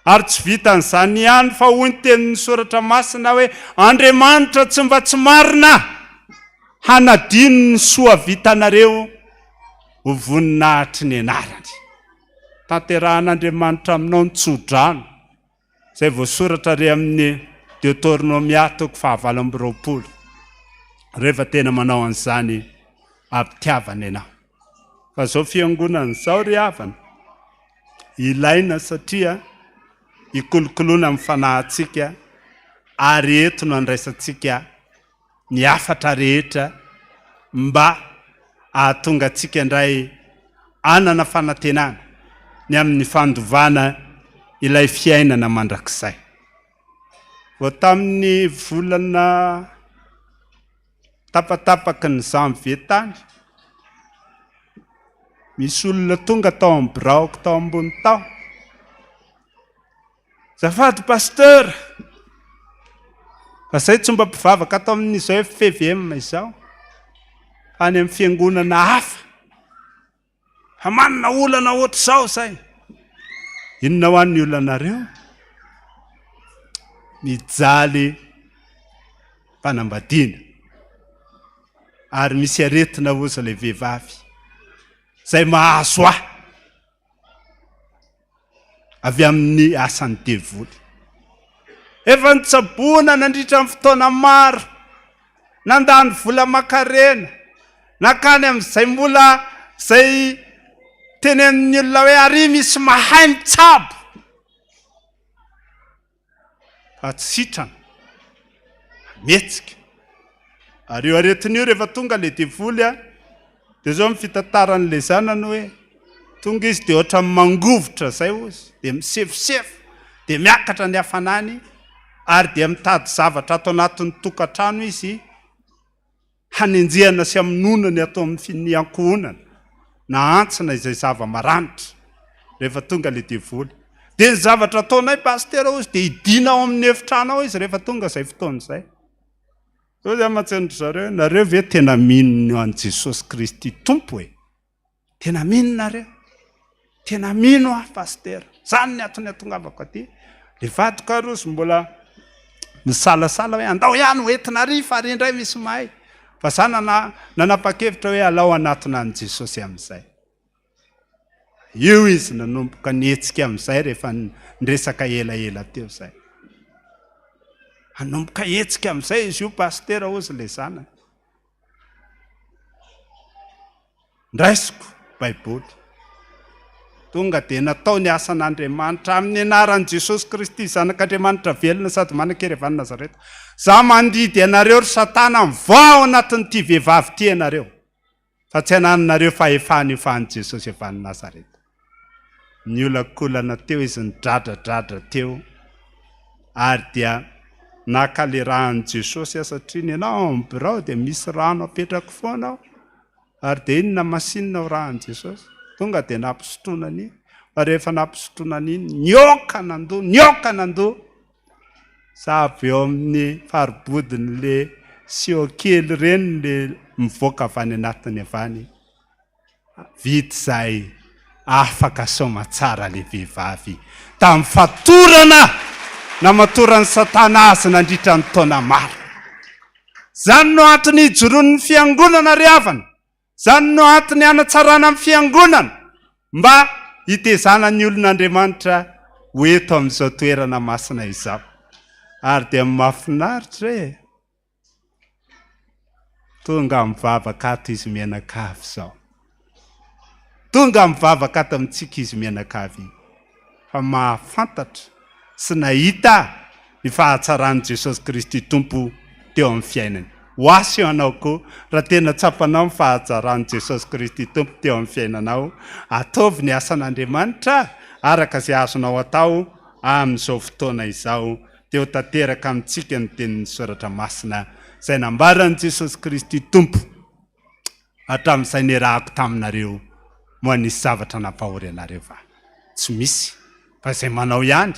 Ary tsy vitan'izany ihany fa hoy ny tenin'ny soratra masina hoe Andriamanitra tsy mba tsy marina hanadino ny soa vitanareo ho voninahitry ny anarany. Tanterahan'Andriamanitra aminao ny tsodrano izay voasoratra re amin'ny Deutéronomia 9:20. Rehefa tena manao an'izany ampitiavana ianao. Fa zao fiangonana izao ry havana ilaina satria ikolokoloana amin'ny fanahintsika ary eto no andraisantsika ny afatra rehetra mba ahatonga antsika indray anana fanantenana ny amin'ny fandovana ilay fiainana mandrakizay. Vao tamin'ny volana tapatapaky ny janvier tany misy olona tonga tao amin'ny biraoko tao ambony tao. Zafady pasteur, fa zay tsy mba mpivavaka tao amin'izao FPVM izao any amin'ny fiangonana hafa. Fa manana olana ohatr'izao zay. Inona ho an'ny olanareo? Mijaly fanambadiana. Ary misy aretina oza ilay vehivavy zay mahazo ahy avy amin'ny asan'ny devoly. Efa nitsaboana nandritra amin'ny fotoana maro, nandany vola makarena, nakany amin'izay mbola zay tenenin'ny olona hoe ary misy mahay mitsabo. Fa tsy sitrana, metsika. Ary io aretin'io rehefa tonga le devoly dia zao mifitatarany zanany hoe tonga izy dia ohatra mangovotra zay ozy, dia misefosefo, dia miakatra ny hafanany ary dia mitady zavatra atao anatin'ny tokantrano izy hanenjehana sy hamononany atao amin'ny ankohonana na antsina izay zava-maranitra rehefa tonga le devoly. Dia ny zavatra ataonay pasteur ozy dia idina ao amin'ny efitranao izy rehefa tonga izay fotoana izay. Zao zay amatsenitra zareo, nareo ve tena mino an Jesosy Kristy tompo e? Tena mino nareo? Tena mino pasteur. Zany ny atony atongavako aty. Le vadoka rozy mbola misalasala hoe andao ihany hoentina ry fa ary indray misy mahay. Fa za nanapa-kevitra hoe alao anatona an Jesosy amin'izay. Io izy nanomboka nihetsika amin'izay rehefa nresaka elaela teo izay. Hanomboka hetsika amin'izay izy io pasteur ozy le zanany. Ndraisiko Baiboly. Tonga dia natao ny asan'Andriamanitra amin'ny anaran'i Jesosy Kristy zanak'Andriamanitra velona sady manan-kerevany Nazareta. Za mandidy ianareo ry Satana mivao anatin'ity vehivavy ty ianareo. Fa tsy hananareo fahefany io fahan'i Jesosy efa ny Nazareta. Ny olakolana teo izy nidradradradra teo ary dia nakalerahan'i Jesosy satria ny ianao amin'ny birao dia misy rano apetraka foana ary dia inona masinina ao rahan'i Jesosy. Tonga dia nampisotroana an'iny. Fa rehefa nampisotroana an'iny nioka nandoa. Sahabo eo amin'ny faribodin'le sio kely reny le mivoaka avy any anatiny avany vity zay afaka soma tsara le vehivavy tamin'ny fatorana na matorany satana azy nandritra ny taona maro. Zany no antony hijoron'ny fiangonana ry havana, zany no antony hanatsarana amin'ny fiangonana mba hitezana ny olon'Andriamanitra hoeto amin'izao toerana masina izao. Ary dia mahafinaritra hoe tonga mivavaka ato izy mianakavy zao, tonga mivavaka ato amintsika izy mianakavy, fa mahafantatra sy nahita ny fahatsaran'i Jesosy Kristy Tompo teo amin'ny fiainany. Ho asy eo anao koa raha tena tsapanao ny fahatsaran'i Jesosy Kristy Tompo teo amin'ny fiainanao, ataovy ny asan'Andriamanitra araka izay azonao atao amin'izao fotoana izao. Teo tanteraka amintsika ny tenin'ny soratra masina izay nambaran'i Jesosy Kristy Tompo hatramin'izay niarahako taminareo moa nisy zavatra nampahory anareo va? Tsy misy, fa izay manao ihany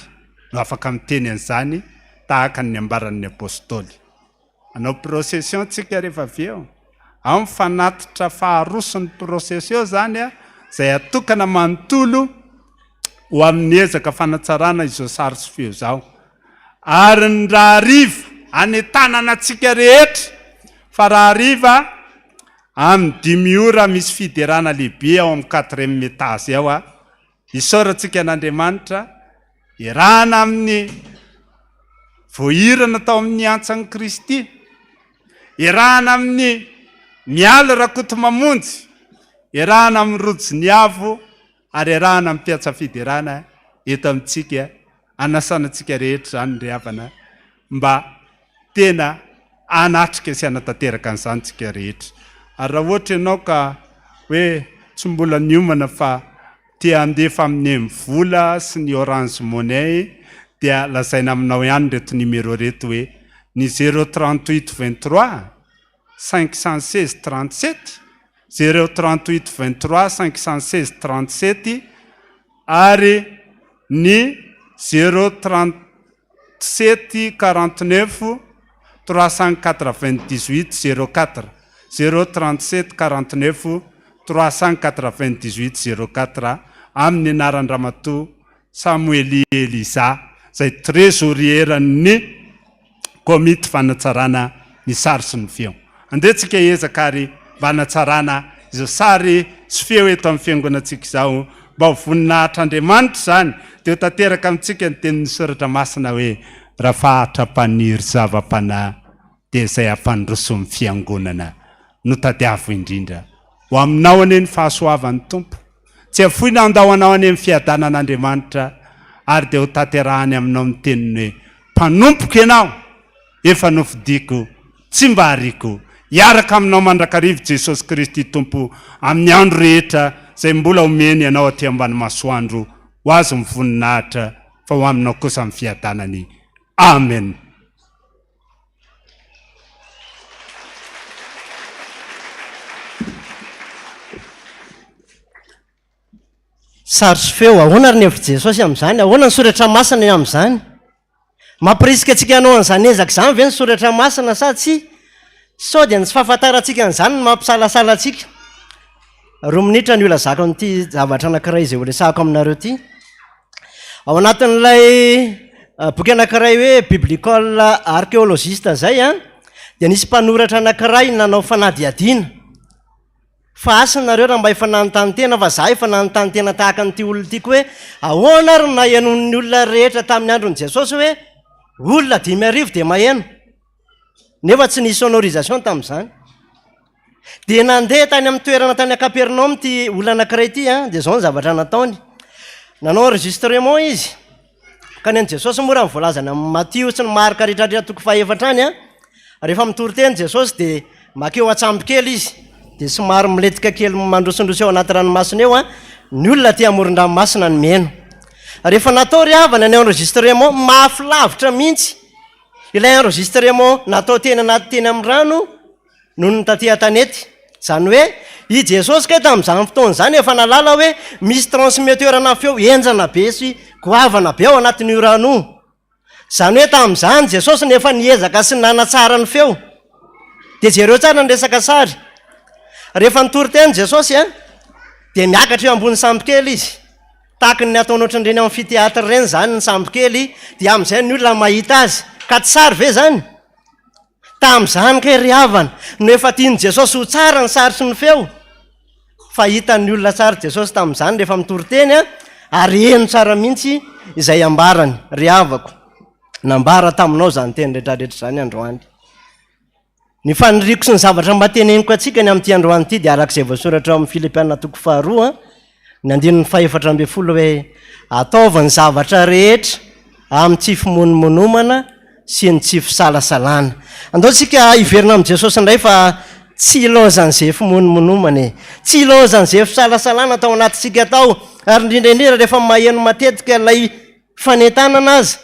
no afaka miteny an'izany tahaka ny ambaran'ny apôstôly. Anao procession tsika rehefa avy eo, ao mifanatitra faha-2 sy ny procession zany izay atokana manontolo ho amin'ny ezaka fanatsarana izao sary sy feo zao. Ary ny raha hariva anentanana antsika rehetra, fa raha hariva amin'ny 5 ora misy fidirana lehibe ao amin'ny 4e étage ao isaorantsika n'Andriamanitra irahana amin'ny voahirana tao amin'ny antsan'i Kristy, irahana amin'ny miala rakoto mamonjy, irahana amin'ny rojony avo, ary irahana amin'ny piatsa fidirana eto amintsika, anasanantsika rehetra zany ry havana mba tena anatrika sy anatanteraka an'izany tsika rehetra. Ary raha ohatra ianao ka hoe tsy mbola niomana fa tia handefa amin'ny mivola sy ny Orange Money, dia lazaina aminao ihany reto numéro reto hoe ny 038 23 516 37, 038 23 516 37, ary ny 037 49 398 04, 037 49 398 04, amin'ny anaran'ny Ramatoa Samuely Eliza izay trésorier-ny komity fanatsarana ny sary sy ny feo. Andetsika ezaka ary mba hanatsarana izao sary sy feo eto amin'ny fiangonantsika izao, mba ho voninahitr'Andriamanitra zany. Teo tanteraka amintsika ny tenin'ny soratra masina hoe raha fahatra-paniry zava-panahy dia izay hampandroso amin'ny fiangonana no tadiavo indrindra. Ho aminao ane ny fahasoavan'ny Tompo, tsy afoina andahoanao ane amin'ny fiadanan'Andriamanitra, ary dia ho tanterahany aminao amin'ny teniny hoe mpanompoka ianao, efa nofidiko, tsy mba hariko. Hiaraka aminao mandrakarivo Jesosy Kristy Tompo amin'ny andro rehetra izay mbola omeny ianao aty ambany masoandro, ho azo mivoninahitra, fa ho aminao kosa amin'ny fiadanany. Amen. Sary sy feo, ahoana ry ny hevitry Jesosy amin'izany? Ahoana ny soratra masina amin'izany? Mampirisika antsika hanao an'izany ezaka izany ve ny soratra masina sa tsy? Sao dia ny tsy fahafantarantsika an'izany no mampisalasala antsika. 2 minitra ny ilazako an'ity zavatra anankiray izay ho resahako aminareo ity. Ao anatin'ilay boky anankiray hoe biblical archéologiste zay dia nisy mpanoratra anankiray nanao fanadihadiana. Fa asanareo raha mba efa nanontany tena, fa za efa nanontany tena tahaka an'ity olona ity koa hoe ahoana ary nahenon'ny olona rehetra tamin'ny andron'i Jesosy hoe olona 5,000 dia maheno, nefa tsy nisy sonorisation tamin'izany. Dia nandeha tany amin'ny toerana tany Kapernaum ty olona anankiray ity dia zao ny zavatra nataony. Nanao enregistrement izy ka ny an'i Jesosy moa raha ny voalazana amin'ny Matthieu sy ny Marka rehetrarehetra toko 4 any rehefa mitory teny Jesosy dia makeo atsambo kely izy, dia somary miletika kely mandrosondroso eo anaty ranomasina eo ny olona ty amoron-dranomasina ny meno. Rehefa natao ry havana ny enregistrement mafy lavitra mihitsy, ilay enregistrement natao teny anaty teny amin'ny rano noho ny taty an-tanety. Zany hoe i Jesosy kay tamin'izany fotoana izany efa nalala hoe misy transmetteurana feo enjana be sy goavana be ao anatin'io rano. Zany hoe tamin'izany Jesosy nefa niezaka sy nanatsara ny feo. dia jereo tsara ny resaka sary. Rehefa nitory teny Jesosy a dia miakatra eo ambony sambokely izy, tahaka ny ataony ohatran'ireny amin'ny fiteatra ireny zany ny sambokely, dia amin'izay ny olona mahita azy ka tsy sary ve zany. Tamin'izany ka ry havana no efa tiany Jesosy ho tsara ny sary sy ny feo. Fa hitan'ny olona tsara Jesosy tamin'izany rehefa mitory teny a, ary eno tsara mihitsy izay ambarany. Ry havako, nambara taminao zany teny rehetrarehetra zany androany. Ny faniriko sy ny zavatra mbateneniko atsika ny amin'ity androany ity dia arak'izay voasoratra amin'ny Filipiana 2 ny 14 hoe ataova ny zavatra rehetra amin'ny tsy fimonomonomana sy ny tsy fisalasalana. Andao tsika iverina amin'i Jesosy indray fa tsy ilaozan'izay fimonomonomana e, tsy ilaozan'izay fisalasalana atao anatintsika tao, ary indrindraindrindra rehefa maheno matetika ilay fanetanana azy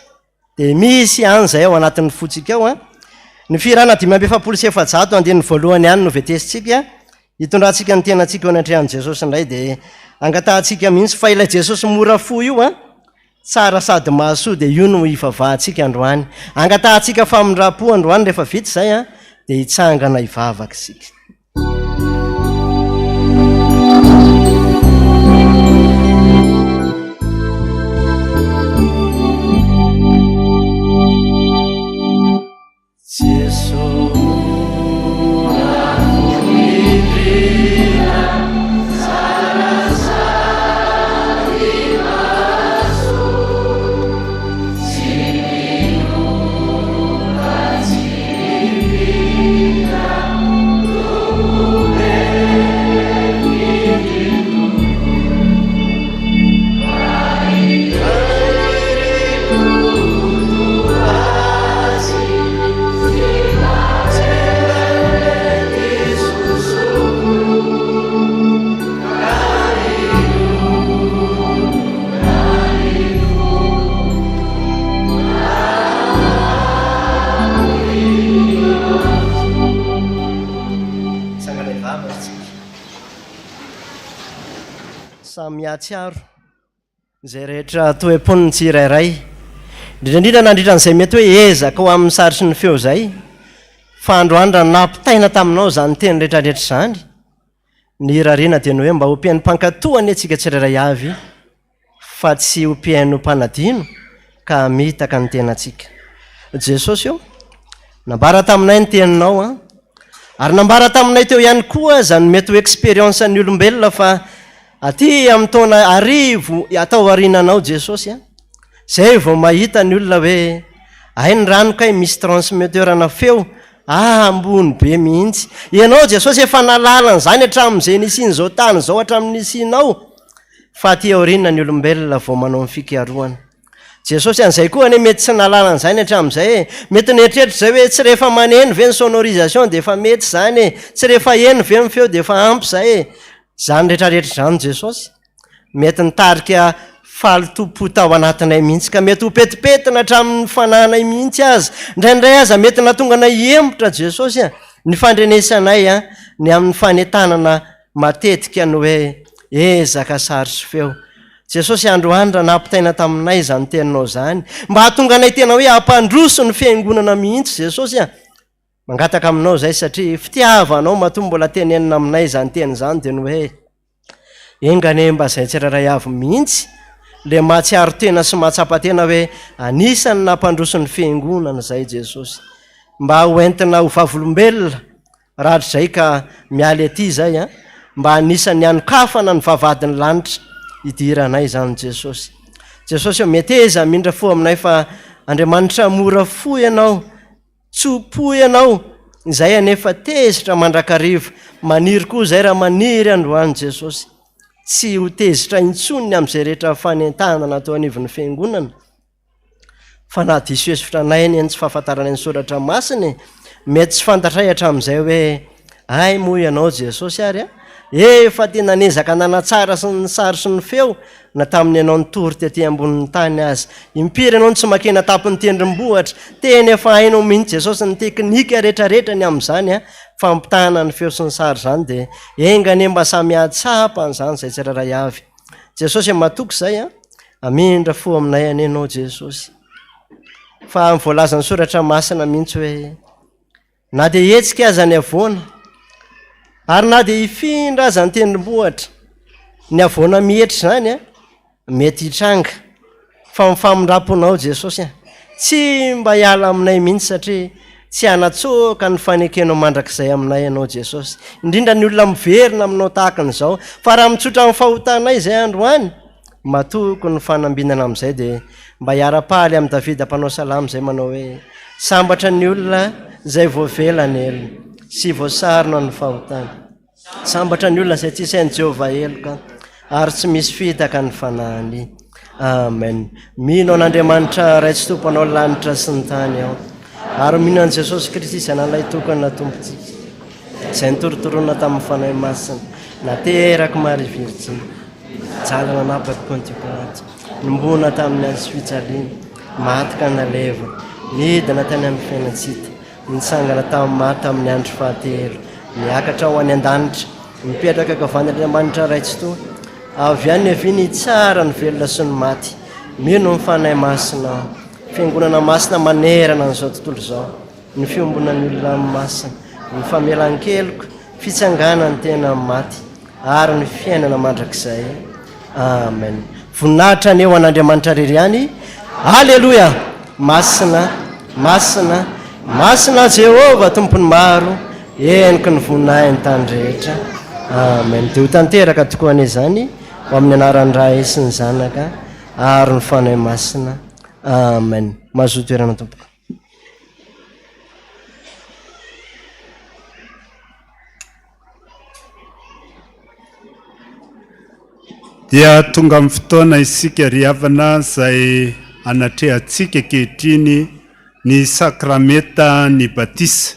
dia misy an'izay ao anatin'ny fotsika ao a. Ny firana 570 andiny voalohany ihany no vetesitsika hitondrantsika ny tenantsika ao anatrehan'i Jesosy indray dia angatahantsika mihitsy fa ilay Jesosy mora fo io a, tsara sady mahasoa dia io no ivavahantsika androany. Angatahantsika famindrapo androany rehefa vita izay a dia hitsangana hivavaka isika. Samiatsiaro izay rehetra toe-poniny tsirairay, indrindraindrindra nandritran'izay mety hoe ezaka ho amin'ny sary sy ny feo izay, fa androandra nampitaina taminao zany teny rehetrarehetra izany. Ny rarina dia ny hoe mba ho mpiaino mpankatohany antsika tsirairay avy, fa tsy ho mpiaino mpanadino ka mitaka ny tenantsika. Jesosy io nambara taminay ny teninao a, ary nambara taminay teo ihany koa zany mety ho expérience ny olombelona fa aty amin'ny taona arivo atao arinanao Jesosy a, zay vao mahita ny olona hoe ay ny rano kay misy transmetteurana feo ambony be mihitsy. Ianao Jesosy efa nalalana zany hatramin'izay nisian'izao tany zao hatramin'ny nisianao, fa aty aorina ny olombelona vao manao ny fikaroana. Jesosy an'izay koa ane mety tsy nalalana zany hatramin'izay, mety neritreritry zay hoe tsy rehefa maneno ve ny sonorisation dia efa mety zany e, tsy rehefa eno ve ny feo dia efa ampy zay e. Zany rehetrarehetra zany Jesosy mety nitarika falitopota ao anatinay mihitsy, ka mety ho petipetina hatramin'ny fananay mihitsy aza, indraindray aza mety natonga anay emotra Jesosy a, ny fandrenesanay a ny amin'ny fanetanana matetika ny hoe ezaka sary sy feo. Jesosy androandra nampitaina taminay zany teninao zany, mba hahatonga anay tena hoe hampandroso ny fiangonana mihitsy Jesosy a. Mangataka aminao zay satria fitiavanao mahatonga mbola tenenina aminay zany teny zany dia ny hoe engane mba zay tsiraray avy mihitsy le mahatsiaro tena sy mahatsapa-tena hoe anisany nampandroso ny fiangonana zay Jesosy, mba ho entina ho vavolombelona rahatr' zay ka mialy aty zay a, mba anisany anokafana ny vavadiny lanitra idiranay zany Jesosy. Jesosy eo mety eza mindra fo aminay fa Andriamanitra mora fo ianao, tsopo ianao, izay anefa tezitra mandrakariva, maniry koa zay raha maniry androany Jesosy, tsy ho tezitra intsoniny amin'izay rehetra fanentanana natao anivon'ny fiangonana. Fa na diso hesivitra nay eny tsy fahafantarana ny soratra masiny, mety tsy fantatray hatramin'izay hoe ay moa ianao Jesosy ary a, efa tena nezaka nanatsara sy ny sary sy ny feo na tamin'ny ianao nitory tetỳ ambonin'ny tany azy. Impiry ianao tsy makena tapin'ny tendrim-bohatra, teny efa hainao mihitsy Jesosy ny teknika rehetrarehetra ny amin'izany a, fampitahana ny feo sy ny sary zany dia engane mba samy hatsapa an'izany zay tsiraray avy. Jesosy matoky zay a, amindra fo aminay anenao Jesosy. Fa voalaza ny soratra masina mihitsy hoe na dia hetsika aza ny avoana ary na dia hifindra aza ny tendrombohatra ny avoana mihetra zany a mety hitranga fa mifamindraponao Jesosy a tsy mba hiala aminay mihitsy satria tsy anatsoaka ny fanekenao mandrakizay aminay ianao Jesosy, indrindra ny olona miverina aminao tahaka an'izao. Fa raha mitsotra amin'ny fahotanay izay androany matoko ny fanambinana amin'izay dia mba hiara-paly amin'ny Davida mpanao salamo izay manao hoe sambatra ny olona izay voavelany elona sy voasarona ny fahotana, sambatra ny olona izay tsy isain'i Jehovah eloka ary tsy misy fitaka ny fanahiny. Amen. Mino an'Andriamanitra raitsy tompo anao lanitra sy ny tany ao ary mino an' Jesosy Kristy izay nalay tokana tompontsika izay nitorotorona tamin'ny fanahy masina nateraka Maria Virginy jalana napaka Pontipolat nombona tamin'ny azy fijaliana matyka naleva midina tany amin'ny fiainatsita nitsangana tamin'ny maty tamin'ny andro fahatelo niakatra ho any an-danitra mipetraka kavan'Andriamanitra raitsy to avy any aviny tsara ny velona sy ny maty. Mino ny fanahy masina fiangonana masina manerana n'izao tontolo izao ny fiombonan'ny olona amin'ny masina ny famelan-keloka fitsanganany tena amin'ny maty ary ny fiainana mandrakizay. Amen. Voninahitra ny eo an'Andriamanitra rery any. Alleluia. Masina masina masina Jehova tompony maro eniko ny voninahiny ny tany rehetra. Amen. Dia ho tanteraka tokoa an'izany ho amin'ny anaran'ny Ray sy ny Zanaka ary ny fanahy masina. Amen. Mahazo toerana tompoko. Dia tonga amin'ny fotoana isika riavana izay anatrehantsika ankehitriny ny sakramenta ny batisa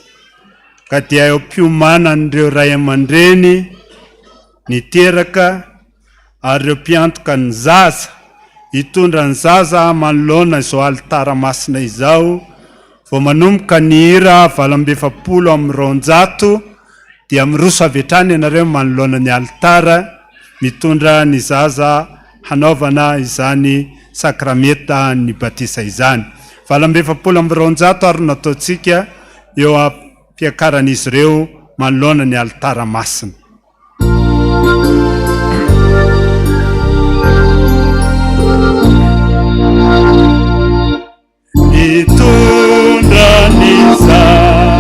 ka dia eo am-piomanan'ireo ray aman-dreny niteraka ary ireo mpiantoka ny zaza hitondra ny zaza manoloana izao alitara masina izao vao manomboka ny hira 8:20 amin'ny roanjato dia miroso avy hatrany ianareo manoloana ny alitara mitondra ny zaza hanaovana izany sakramenta ny batisa izany. 8:20 amin'ny roanjato ary nataontsika eo ampiakaran'izy ireo manoloana ny alitara masina. Itundra ni zaza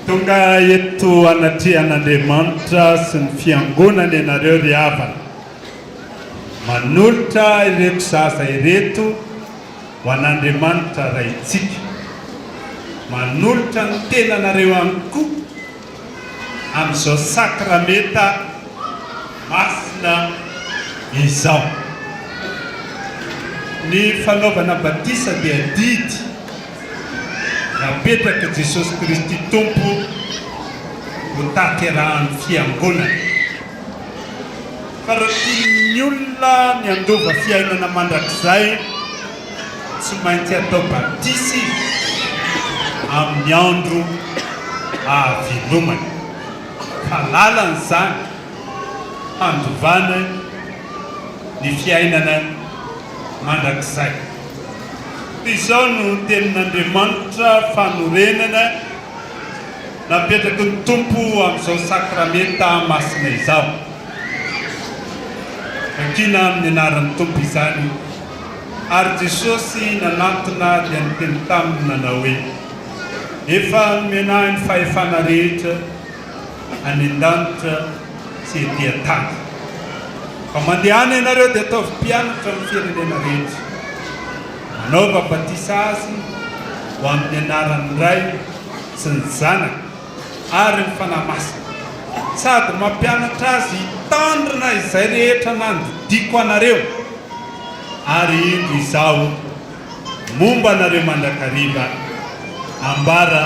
tonga eto anatrehan'Andriamanitra sy ny fiangonana ianareo ry havana manolotra ireto zaza ireto ho an'Andriamanitra raitsika manolotra ny tenanareo ihany koa amin'izao sakramenta masina izao. Ny fanaovana batisa dia didy napetraka Jesosy Kristy tompo ho taterahan'ny fiangonana. Fa raha tian'ny olona ny andova fiainana mandrakizay tsy maintsy atao batisy amin'ny andro avelomana. Fahalalana izany handovana ny fiainana mandrakizay. Izao no tenin'Andriamanitra fanorenana napetraky ny tompo amin'izao sakramenta masina izao. Akina amin'ny anaran'ny tompo izany, ary Jesosy nanantona dia niteny taminy nanao hoe: efa nomenahy ny fahefana rehetra any an-danitra sy ety an-tany. Fa mandehana ianareo dia ataovy mpianatra amin'ny firenena rehetra, manaova batisa azy ho amin'ny anaran'ny Ray sy ny Zanaka ary ny fanahy masina, sady mampianatra azy hitandrina izay rehetra nandidiko anareo, ary indro izao momba anareo mandrakariva, ambara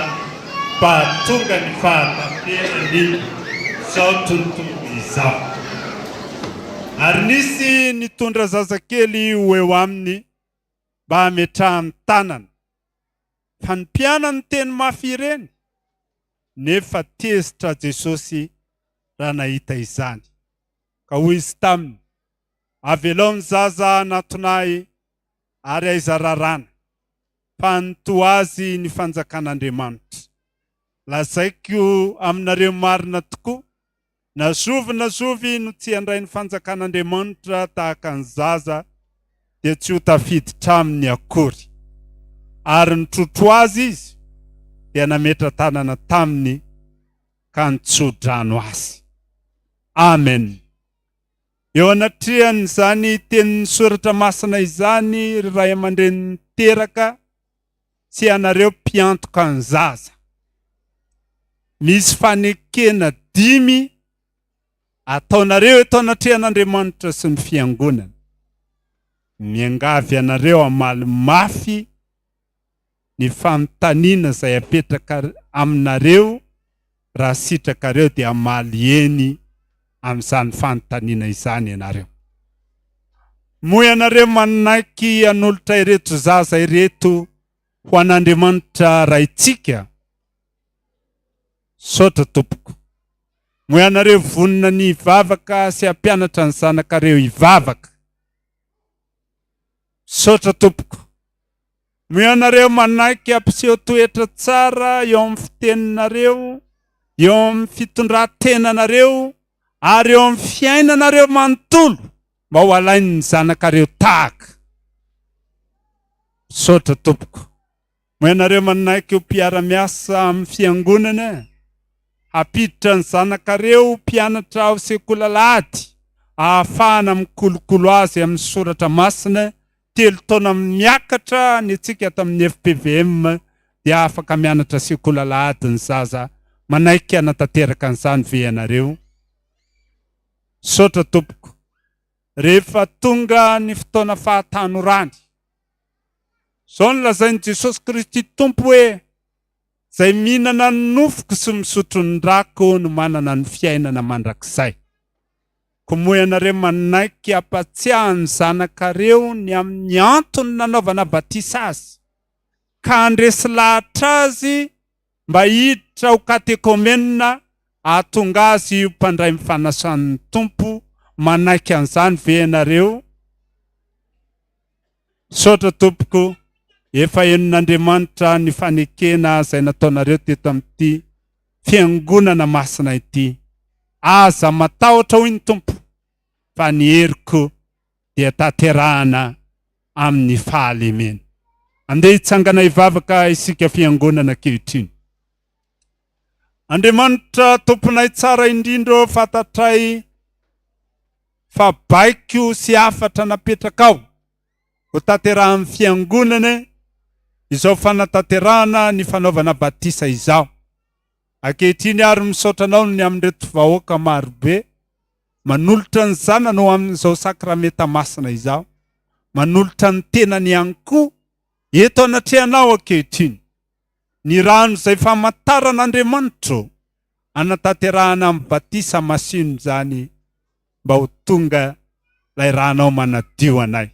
pahatonga ny fahataperany izao tontolo izao. Ary nisy nitondra zazakely ho eo aminy mba hametraha amin'ny tanana, fa ny mpianany teny mafy ireny, nefa tezitra Jesosy raha nahita izany, ka hoy izy taminy: avelao ny zaza anatonay ary aiza rarana, fa nytoa azy ny fanjakan'Andriamanitra. Lazaiko aminareo marina tokoa, nazovy no tsy handray ny fanjakan'Andriamanitra tahaka ny zaza dia tsy ho tafiditra aminy akory. Ary nitrotro azy izy dia nametra tanana taminy ka nitsodrano azy. Amen. Eo anatrehany izany tenin'ny soratra masina izany, ry ray aman-dreny niteraka sy anareo mpiantoka ny zaza. Misy fanekena 5 ataonareo eto anatrehan'Andriamanitra sy ny fiangonana. Miangavy anareo amaly mafy ny fanontaniana izay apetraka aminareo, raha sitrakareo dia amaly eny amin'izany fanontaniana izany ianareo. Moa ianareo manaiky anolotra ireto zaza ireto ho an'Andriamanitra raitsika. Saotra tompoko. Moa ianareo vonina ny hivavaka sy hampianatra ny zanakareo hivavaka. Saotra tompoko. Moa ianareo manaiky hampiseho toetra tsara eo amin'ny fiteninareo, eo amin'ny fitondran-tenanareo, ary eo amin'ny fiainanareo manontolo mba ho alainy ny zanakareo tahaka. Saotra tompoko. Moa ianareo manaiky ho mpiara-miasa amin'ny fiangonana, hapiditra ny zanakareo mpianatra ao sekoly Alahady, ahafahana mikolokolo azy amin'ny soratra masina 3 taona miakatra ny antsika tamin'ny FPVM dia afaka mianatra sekoly Alahady ny zaza, manaiky hanatanteraka an'izany ve ianareo? Saotra tompoko. Rehefa tonga ny fotoana fahatanorany, zao nolazainy Jesosy Kristy tompo hoe: zay mihinana ny nofoko sy misotro ny drako no manana ny fiainana mandrakizay. Ko moa ianareo manaiky hampatsiaha ny zanakareo ny amin'ny antony nanaovana batisa azy, ka andresy lahatra azy mba hiditra ho katekomenina, ahatonga azy ho mpandray mifanasan'ny tompo. Manaiky an'izany ve ianareo? Saotra tompoko. Efa henon'Andriamanitra ny fanekena izay nataonareo teto amin'ity fiangonana masina ity. Aza matahotra hoy ny tompo, fa ny heriko dia tanterahana amin'ny fahalemena. Andeha hitsangana hivavaka isika fiangonana ankehitriny. Andriamanitra tomponay tsara indrindra, fantatray fa baiko sy afatra napetraka ao ho tanterahan'ny fiangonana izao fanatanterahana ny fanaovana batisa izao. Ankehitriny ary misaotranao ny amin'ireto vahoaka marobe manolotra ny zanany ho amin'izao sakramenta masina izao, manolotra ny tenany ihany koa eto anatrehanao ankehitriny. Ny rano izay famantaran'Andriamanitra anatanterahana amin'ny batisa masino izany mba ho tonga ilay ranao manadio anay.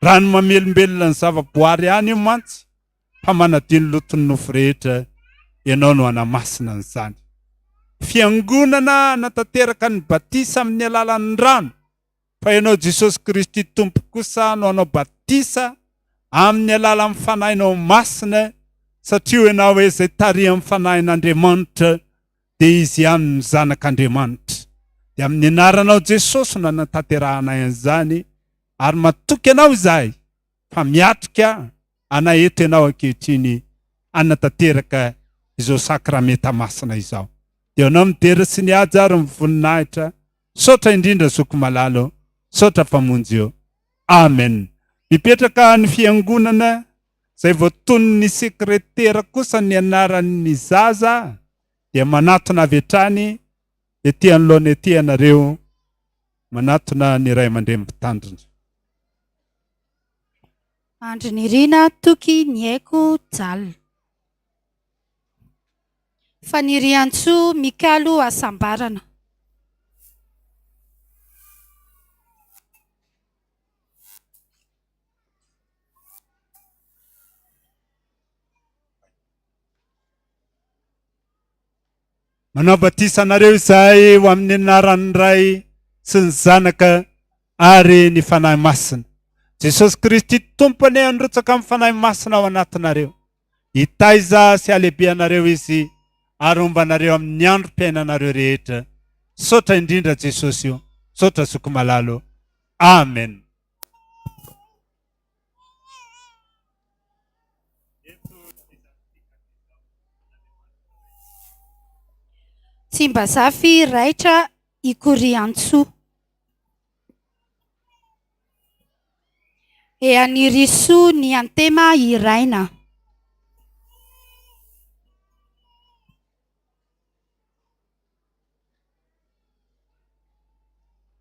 Rano mamelombelona ny zavaboary ihany io mantsy, fa manadio ny loton'ny nofo rehetra, ianao no anamasina an'izany. Fiangonana natanteraka ny batisa amin'ny alalan'ny rano, fa ianao Jesosy Kristy tompo kosa no anao batisa amin'ny alalan'ny fanahinao masina satria ianao hoe zay tary amin'ny fanahin'Andriamanitra dia izy ihany ny zanak'Andriamanitra. Dia amin'ny anaranao Jesosy no nanatanterahana an'izany ary matoky ianao izahay fa miatrika anaeto ianao ankehitriny anatanteraka izao sakramenta masina izao. Dia ianao midera sy ny ady ary mivoninahitra. Sotra indrindra zoko malalo, sotra famonjy eo. Amen. Mipetraka ny fiangonana zay voatony ny sekretera kosa ny anaran'ny zaza dia manatona avy hatrany ety anoloana ety anareo, manatona ny ray aman-dreny mpitandrina. Andry nirina toky ny haiko jalo. Faniriantso Mikalo Asambarana. Manao batisa anareo izahay ho amin'ny anaran'ny Ray sy ny Zanaka ary ny fanahy masina. Jesosy Kristy tompony anirotsaka amin'ny fanahy masina ao anatinareo. Hitaiza sy halehibe anareo izy ary ombanareo amin'ny androm-piainanareo rehetra. Sotra indrindra Jesosy io, sotra zoko malalo. Amen. Tsimbazafy raitra Ikoriantso. Eaniriso ny antema iraina.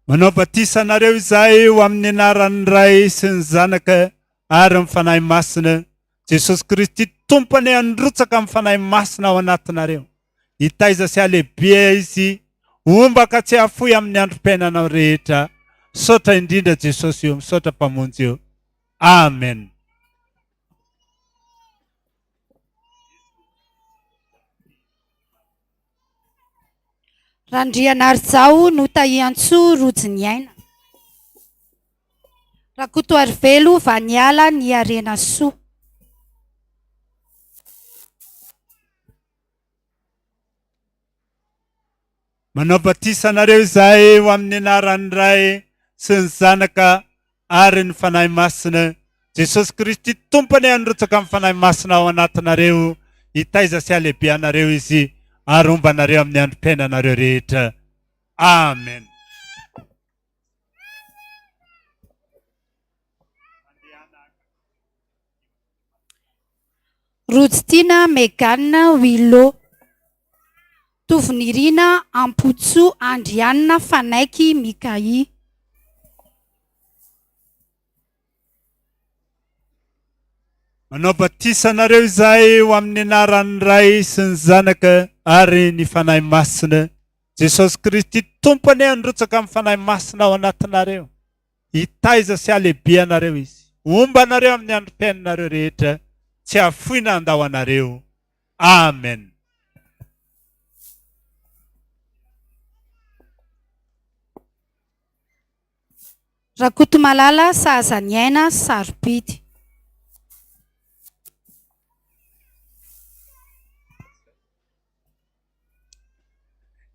Manao batisa anareo izahay ho amin'ny anaran'ny Ray sy ny Zanaka ary amin'ny fanahy masina. Jesosy Kristy tompony anirotsaka amin'ny fanahy masina ao anatinareo. Hitaiza sy halehibe izy, ombaka tsy hafoy amin'ny androm-piainanao rehetra. Sotra indrindra Jesosy io, sotra mpamonjy io. Amen. Randrianarizao no Taiantso rojiny aina. Rakoto arivelo Vaniala ny arena soa. Manao batisa anareo izahay ho amin'ny anaran'ny Ray sy ny Zanaka ary ny fanahy masina. Jesosy Kristy tompony anirotsaka amin'ny fanahy masina ao anatinareo. Hitaiza sy halehibe anareo izy ary ombanareo amin'ny androm-piainanareo rehetra. Amen. Rojotiana Meganina Wilo. Tovinirina Ampotso Andrianina Fanaiky Mikai. Manao batisa anareo izahay ho amin'ny anaran'ny Ray sy ny Zanaka ary ny fanahy masina. Jesosy Kristy tompony anirotsaka amin'ny fanahy masina ao anatinareo. Hitaiza sy halehibe anareo izy, ombanareo amin'ny androm-piainanareo rehetra, tsy hafoy na handao anareo. Amen. Rakoto malala sahazany aina sarobidy.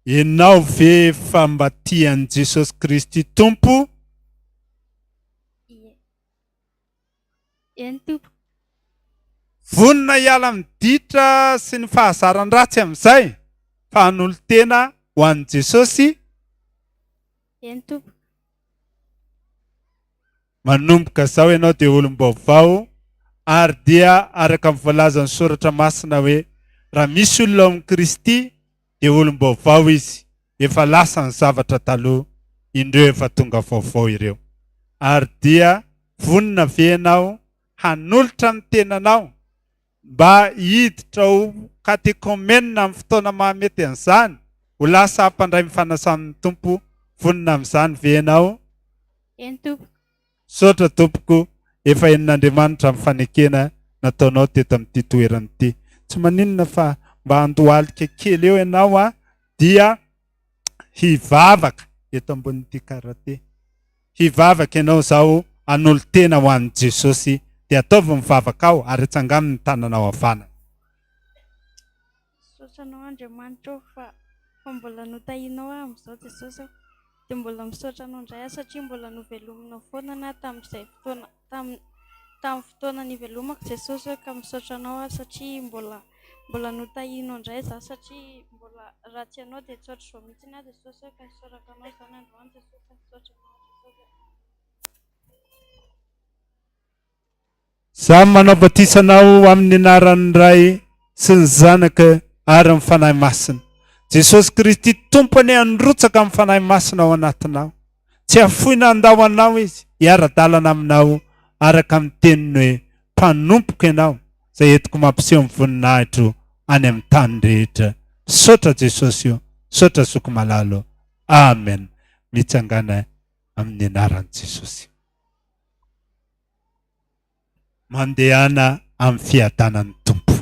Ianao ve fambatian'i Jesosy Kristy Tompo? Tompo. Vonina hiala miditra sy ny fahazaran-dratsy amin'izay fa hanolo-tena ho an'i Jesosy. Tompo. Manomboka zao ianao dia olom-baovao ary dia araka amin'ny voalazan'ny soratra masina hoe raha misy olona ao amin'ny Kristy dia olom-baovao izy, efa lasa ny zavatra taloha, indreo efa tonga vaovao ireo. Ary dia vonina ve ianao hanolotra amin'ny tenanao mba hiditra ho katekomenina amin'ny fotoana mahamety an'izany, ho lasa hampandray mifanasan'ny Tompo, vonina amin'izany ve ianao? Tompo. Sotra Tompoko, efa henon'Andriamanitra amin'ny fanekena nataonao teto amin'ity toerana ity. Tsy maninona fa mba handohalika kely eo ianao dia hivavaka eto ambonin'ity karate. Hivavaka ianao zao hanolo tena ho an'i Jesosy, dia ataovy mivavaka ao ary itsangamy ny tananao havanana. misaotra anao Andriamanitra fa mbola notahinao amin'izao Jesosy aho. Dia mbola misaotra anao indray aho satria mbola novelominao foana na tamin'izay fotoana tamin'ny fotoana nivelomako Jesosy aho, ka misaotra anao aho satria mbola notahinao indray izaho satria mbola ratsy anao dia tsy ohatr'izao mihitsy aho Jesosy aho, ka isaoraka anao izany androany Jesosy aho, misaotra anao Jesosy aho. Za manao batisanao amin'ny anaran'ny Ray sy ny Zanaka ary ny fanahy masina. Jesosy Kristy tompony androtsaka amin'ny fanahy masina ao anatinao. Tsy afoina andao anao izy, hiara-dalana aminao araka amin'ny teniny hoe mpanompoka ianao izay entiko mampiseho amin'ny voninahitro any amin'ny tany rehetra. Saotra Jesosy io, saotra soko malalo. Amen. Mitsangana amin'ny anaran'i Jesosy. Mandehana amin'ny fiadanan'ny tompo.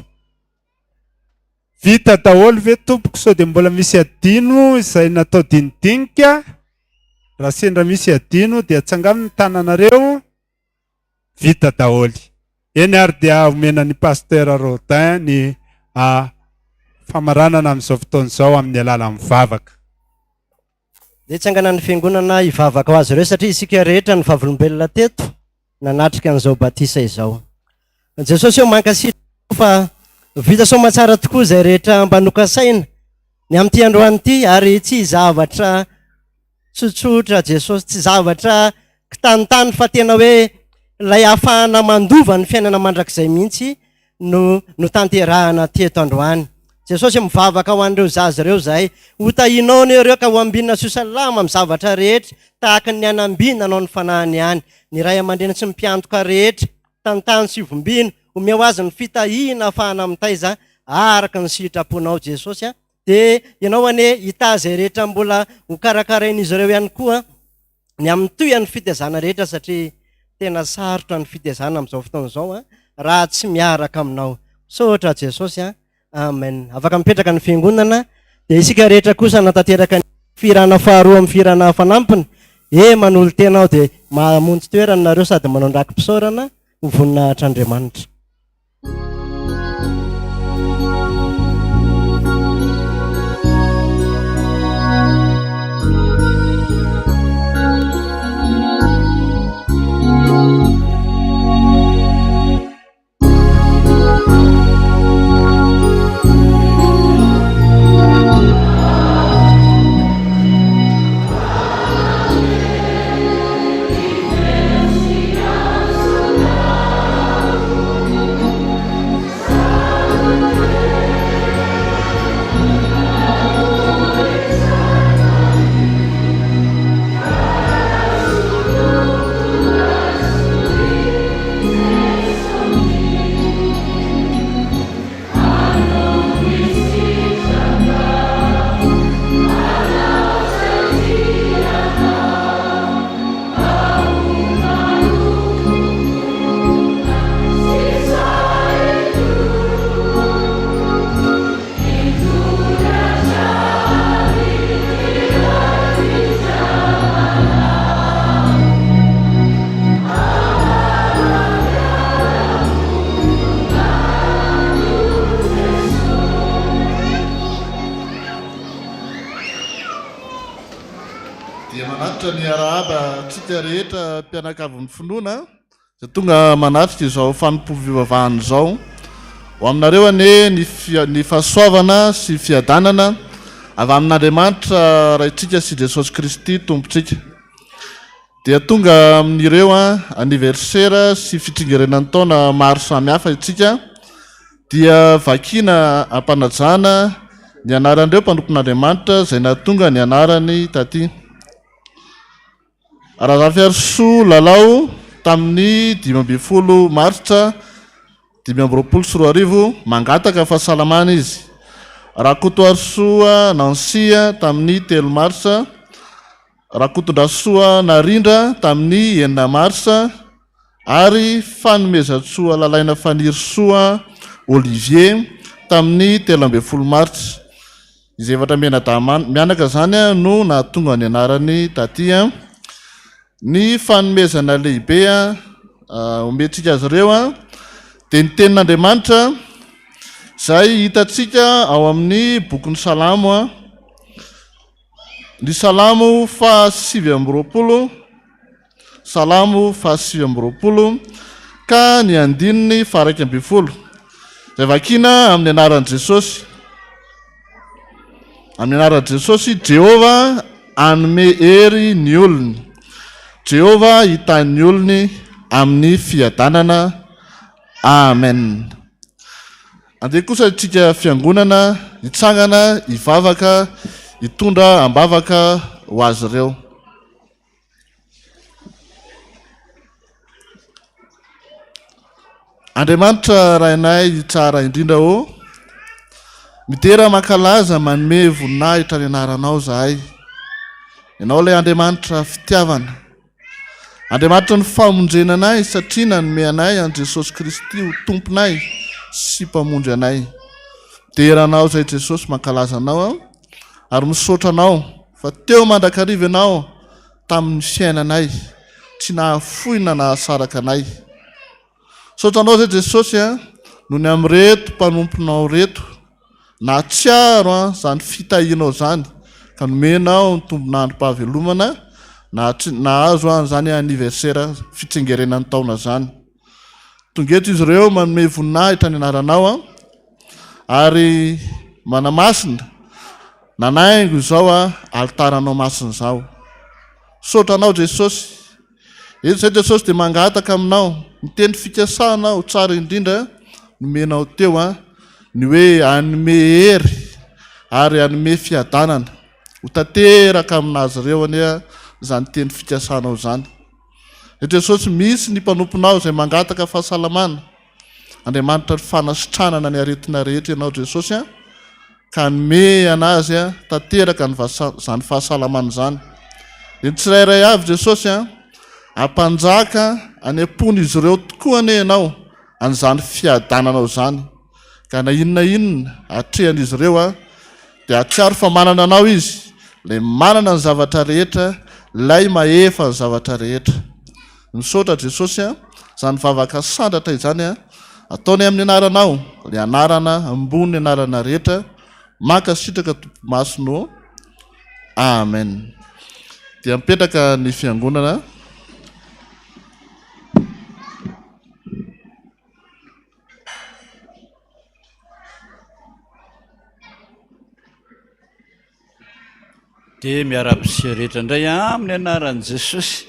Vita daholo ve tompoko sao dia mbola misy adino izay natao dinidinika? Raha sendra misy adino dia atsangaminy tananareo. Vita daholo. Eny ary dia omena ny pasteur Rodin ny famaranana amin'izao fotoana izao amin'ny alalan'ny mivavaka. Dia tsanganan'ny fiangonana hivavaka ho azy ireo satria isika rehetra ny vavolombelona teto nanatrika an'izao batisa izao. Jesosy eo mankasitraka fa vita soamantsara tokoa izay rehetra mba nokasaina ny amin'ity androany ity, ary tsy zavatra tsotsotra Jesosy, tsy zavatra kitanitany fa tena hoe ilay ahafahana mandova ny fiainana mandrakizay mihitsy no tanterahana teto androany. Jesosy mivavaka ho an'ireo zaza ireo izay hotahinao ireo ka ho ambinina sy ho salama amin'ny zavatra rehetra tahaka ny anambina anao ny fanahiny ihany. Ny ray aman-dreny tsy mimpiantoka rehetra tantany sy vombina omeo azy ny fitahina ahafahana mitaiza araka ny sitraponao Jesosy. Dia ianao ane hita izay rehetra mbola hokarakarain'izy ireo ihany koa ny amin'ny toyan'ny fitezana rehetra satria tena sarotra ny fitezana amin'izao fotoana izao raha tsy miaraka aminao. Saotra Jesosy. Amen. Afaka mipetraka ny fiangonana dia isika rehetra kosa natateraka ny firana faha-2 amin'ny firana fanampiny. Manolo tenao dia mamonjy toerana nareo sady manao ndrak-pisaorana ho voninahitr'Andriamanitra. Ny arahaba tsika rehetra mpianakavy ny finoana dia tonga manatrika izao Fotoam-pivavahana izao ho aminareo ane ny fahasoavana sy fiadanana avy amin'Andriamanitra raitsika sy Jesosy Kristy tompontsika. Dia tonga amin'ireo anniversaire sy fitsingerenan'ny taona maro samihafa itsika dia vakina ampanajana ny anaran'ireo mpanompon'Andriamanitra izay nahatonga ny anarany taty. Razafiarisoa lalao tamin'ny 12 Martsa 2024 mangataka fahasalamana izy. Rakotoarisoa Nansia tamin'ny 3 Marsa, Rakotondrasoa Narindra tamin'ny 9 Marsa, ary fanomezatsoa lalaina Fanirysoa Olivier tamin'ny 13 Martsa. Izay efatra mianaka zany no nahatonga ny anarany taty. Ny fanomezana lehibe omentsika azy ireo dia ny tenin'Andriamanitra Zay hitatsika ao amin'ny bokin'ny Salamo a. Ny Salamo Salamo 720 ka ny andininy 120. Zay vakina amin'ny anaran'i Jesosy. Amin'ny anaran'i Jesosy, Jehova anome hery ny olony. Jehova hitany ny olony amin'ny fiadanana. Amen. Andeha kosa tsika fiangonana hitsangana hivavaka hitondra ambavaka ho azy ireo. Andriamanitra rainay tsara indrindra o, midera makalaza manome voninahitra ny anaranao zahay. Ianao ilay Andriamanitra fitiavana, Andriamanitra ny famonjena anay satria nanome anay an Jesosy Kristy ho tomponay sy mpamonjy anay. Deranao zay Jesosy mankalaza anao ary misaotra anao fa teo mandrakariva anao tamin'ny fiainanay, tsy nahafoina nahasaraka anay. Saotranao zay Jesosy noho ny amreto mpanomponao reto nahatsiaro zany fitahinao zany ka nomenao ny tombonandrom-pahavelomana nahazo zany anniversaire fitsengerenan'ny taona zany. Tongeto izy ireo manome voninahitra ny anaranao ary manamasina nanaingo izao altaranao masina zao. Saotranao Jesosy. Eto zay Jesosy dia mangataka aminao miteny fikasanao tsara indrindra nomenao teo ny hoe anome hery ary anome fiadanana ho tanteraka aminazy ireo ania zany teny fikasanao zany. Jesosy misy ny mpanomponao zay mangataka fahasalamana. Andriamanitra fanasitranana ny aretina rehetra ianao Jesosy ka nome anazy tanteraka zany fahasalamana zany. Ny tsirairay avy Jesosy ampanjaka any ampony izy ireo tokoa ane ianao an'izany fiadananao zany. Ka na inona atrehan'izy ireo dia atsiaro fa manana anao izy, lay manana ny zavatra rehetra, lay mahefa ny zavatra rehetra. Misaotra Jesosy zany vavaka sandratra izany ataony amin'ny anaranao, le anarana ambony anarana rehetra, maka sitraka tompomasino. Amen. Dia mipetraka ny fiangonana. Dia miara-piseho rehetra indray amin'ny anaran'i Jesosy.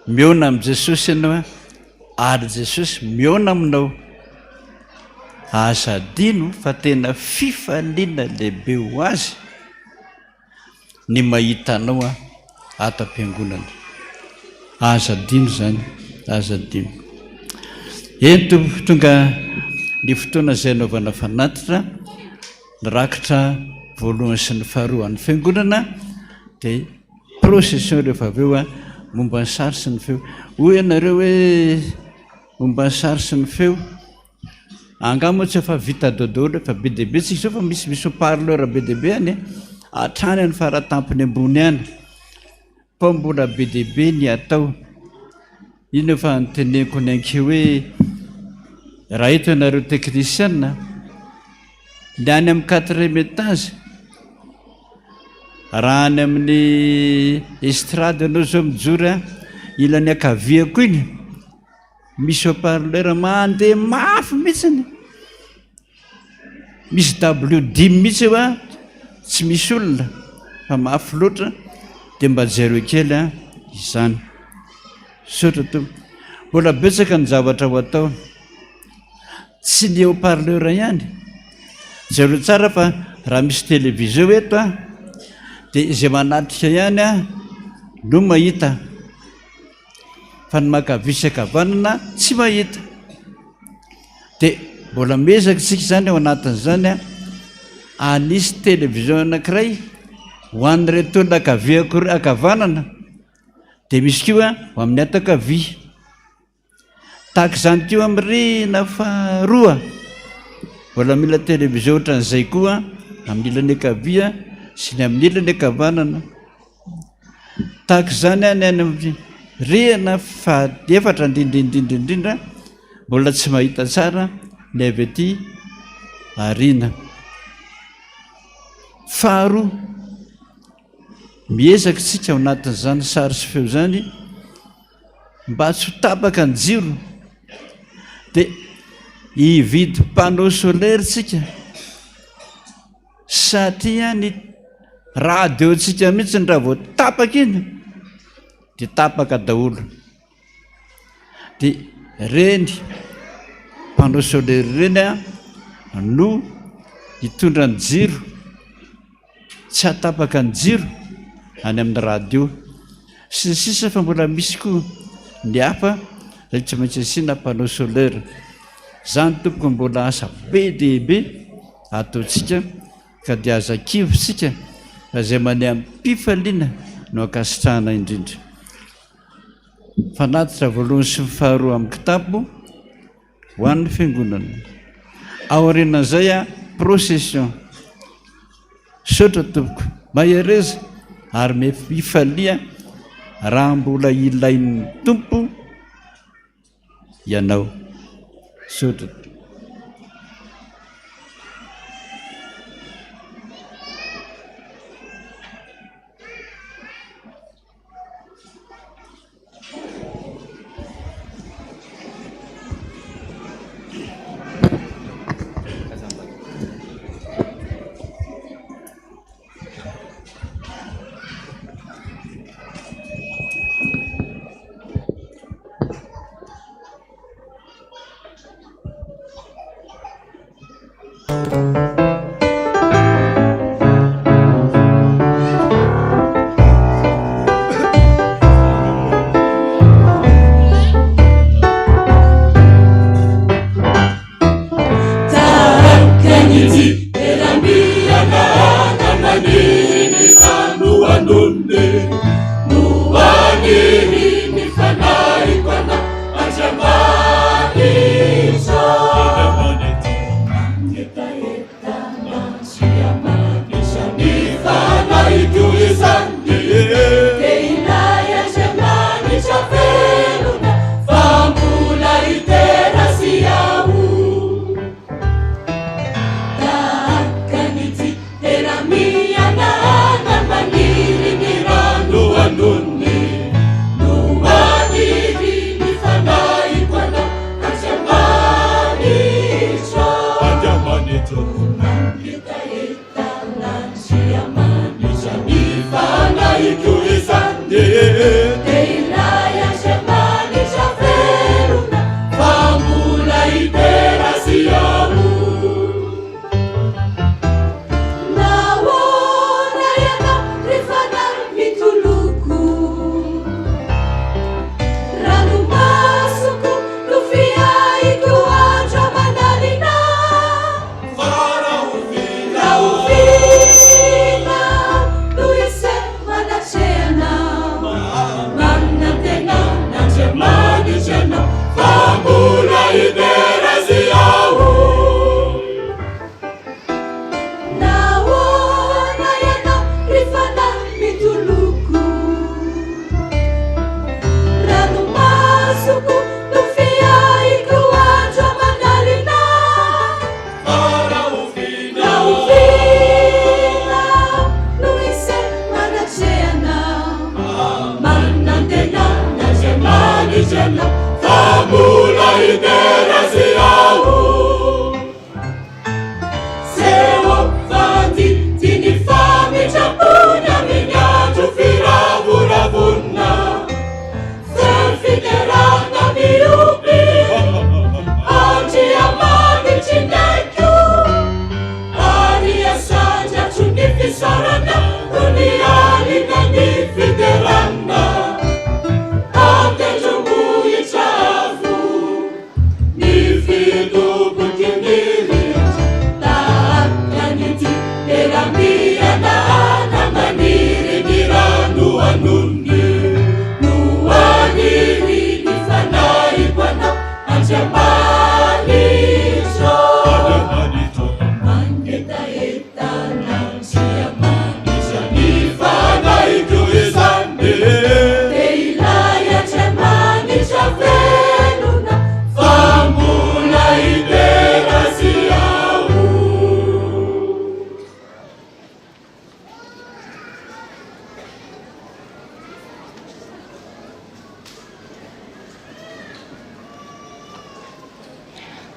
Miona amin'ny Jesosy ianao ary Jesosy miona aminao. Asa dino fa tena fifaliana lehibe ho azy ny mahita anao ato am-piangonana. Asa dino zany, asa dino. Ento tonga ny fotoana izay anaovana fanatitra nirakitra voalohany sy ny faharoa ny fiangonana dia procession rehefa avy eo momba ny sary sy ny feo. Hoy ianareo hoe momba ny sary sy ny feo angamba tsy efa vita dodolo efa be dehibe tsika zao fa misy haut-parleur be dehibe any hatrany any faratampony ambony any, fa mbola be dehibe ny atao. Ino efa nyteneniko ny anke hoe raha eto ianareo technicien ny any amin'ny 4e étage, raha any amin'ny estrade anao zao mijory ilany akaviako iny misy haut-parleur mandeha mafy mihitsiny, misy W10 mihitsy eo tsy misy olona fa mafy loatra. Dia mba jereo kely izany. Saotra to mbola betsaka ny zavatra ho atao, tsy ny haut-parleur ihany. Jereo tsara fa raha misy télévision eto dia izay manatrika ihany no mahita, fa ny makavisakavanana tsy mahita. Dia mbola mezaka tsika zany ao anatin'izany anisy télévision anankiray ho an'ireto olona akavanana dia misy koa ho amin'ny atakavia. Tahaka izany teo amin'ny rina faharoa mbola mila télévision ohatran'izay koa amin'ny ilany akavia sy ny amin'ny ilany akavanana. Tahaka izany any amin'ny rihana fahaefatra indrindra mbola tsy mahita tsara ny avy aty arina. Faharoa, miezaka tsika ao anatin'izany sary sy feo zany mba tsy ho tapaka ny jiro, dia hividy panneau solaire tsika, satria ny radio tsika mihitsy ny raha vao tapaka iny dia tapaka daholo. Dia reny panneau solaire reny no hitondra ny jiro, tsy hatapaka ny jiro any amin'ny radio. Sy ny sisa fa mbola misy koa ny hafa zay tsy maintsy asiana panneau solaire. Zany tompoko mbola asa be dehibe ataontsika ka dia aza kivontsika fa zay mandeha amin'ny mpifaliana no ankasitrahana indrindra. Fanatitra voalohany sy ny faharoa amin'ny kitapo ho an'ny fiangonana. Aorianan'izay procession. Sotra tompoko, mahereza ary mifalia raha mbola ilain'ny tompo ianao. Sotra.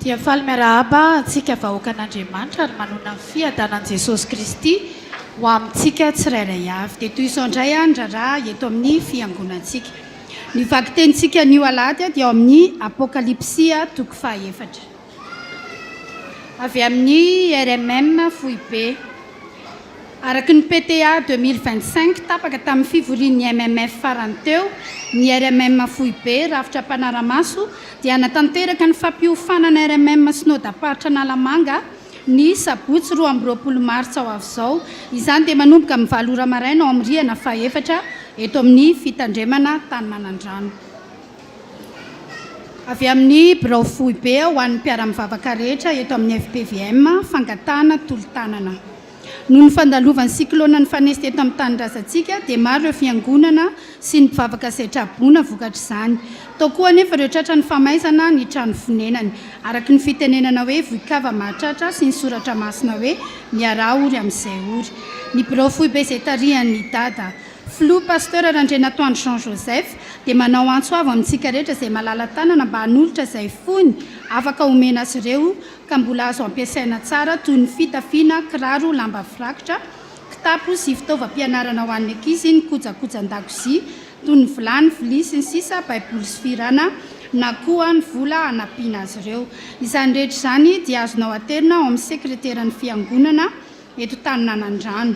dia faly miarahaba antsika vahoakan'Andriamanitra ary manona ny fiadanan' Jesosy Kristy ho amintsika tsirairay avy. Dia toy izao indray ny raharaha eto amin'ny fiangonantsika. Ny vakitentsika anio alahady dia ao amin'ny apokalipsia 4. Avy amin'ny RMM foibe. Araky ny PTA 2025 tapaka tamin'ny fivorian'ny MMF farany teo, ny RMM foibe rafitra mpanaramaso dia natanteraka ny fampiofanana RMM synodam-paritra Analamanga ny sabotsy 20 martsa ao avy izao. Izany dia manomboka amin'ny 7 ora maraina ao amin'ny rihana faha-4 eto amin'ny fitandremana Taninanandrano. Avy amin'ny birao foibe ho an'ny mpiara-mivavaka rehetra eto amin'ny FPVM fangatana tolo-tanana. Noho ny fandalovan'ny siklôna ny fanesy teto amin'ny tanindrazantsika dia maro ireo fiangonana sy ny mpivavaka izay traboana vokatra izany. Tao koa anefa ireo tratra ny famaizana ny trano fonenany araky ny fitenenana hoe voikava mahatratra sy ny soratra masina hoe miarah ory amin'izay ory. Ny birao foibe izay tarihan'ny dada Flou pasteur Randrenatoandro Jean Joseph dia manao antso avy amintsika rehetra izay malala tanana mba hanolotra izay fony afaka omena azy ireo ka mbola azo ampiasaina tsara toy ny fitafiana, kiraro, lamba firakotra, kitapo sy fitaovam-pianarana ho an'ny ankizy, ny kojakojan-dakozia toy ny vilany, vilia sy ny sisa, baiboly sy firana na koa ny vola hanampiana azy ireo. Izany rehetra izany dia azonao aterina ao amin'ny sekreteran'ny fiangonana eto Taninanandrano.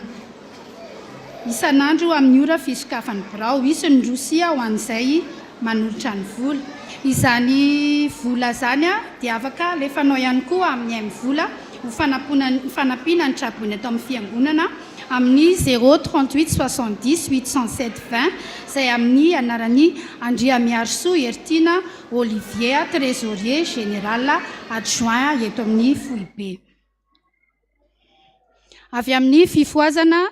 Isan'andro amin'ny ora fisokafan'ny birao, isy ny rosia ho an'izay manolotra ny vola. Izany vola zany dia afaka alefanao ihany koa amin'ny vola ho fanampiana ny traboina eto amin'ny fiangonana amin'ny 038 70 807 20 izay amin'ny anaran'ny Andriamiarso Ertina Olivier, trésorier général adjoint eto amin'ny foibe. Avy amin'ny fifoazana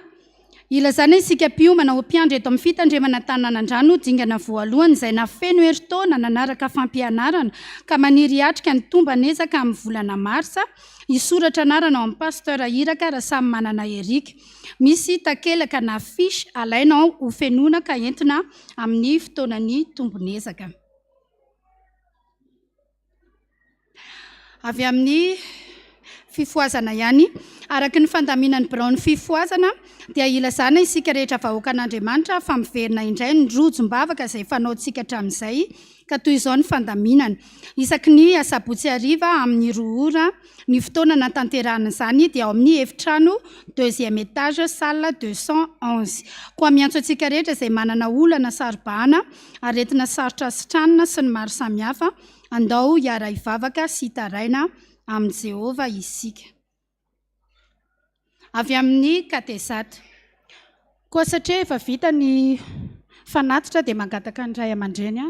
ilazana isika mpiomana ho mpiandry eto amin'ny fitandremana Taninanandrano dingana voalohany izay nafeno herintaona nanaraka fampianarana ka maniry atrika ny tomba nezaka amin'ny volana marsa. Isoratra anarana ao amin'ny pasteur Iraka raha samy manana erika. Misy takelaka na fiche alainao ho fenona ka entina amin'ny fotoanan'ny tombonezaka. Avy amin'ny fifoazana ihany araky ny fandaminan'ny biraon'ny fifoazana dia ilazana isika rehetra vahoakan'Andriamanitra fa miverina indray ny rojo-mbavaka izay fanaontsika hatramin'izay ka toy izao ny fandaminana. Isaky ny asabotsy hariva amin'ny 2 ora ny fotoana natanterahana izany dia ao amin'ny efitrano 2e étage salle 211. Koa miantso antsika rehetra izay manana olana saribahana aretina sarotra sitranina sy ny maro samihafa andao hiara hivavaka sy hitaraina amin'ny Jehova isika. Avy amin'ny katezata. Koa satria efa vita ny fanatitra dia mangataka ny ray aman-dreny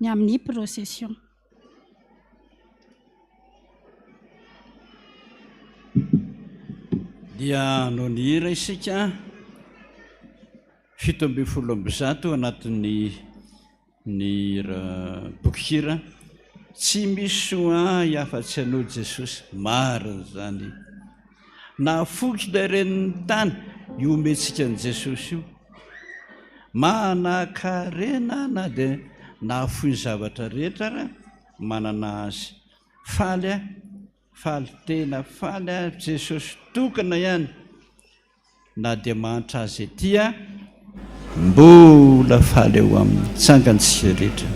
ny amin'ny procession. Dia no ny hira isika 7 anatin'ny boky tsy misy soa hiafa-tsy anao Jesosy. Marina zany na foky daren'ny tany iomentsika ny Jesosy io manakarena na dia nafoy zavatra rehetra raha manana azy. Faly tena faly Jesosy tokana ihany na dia mantra azy etya mbola faly eo amin'ny tsangantsika rehetra.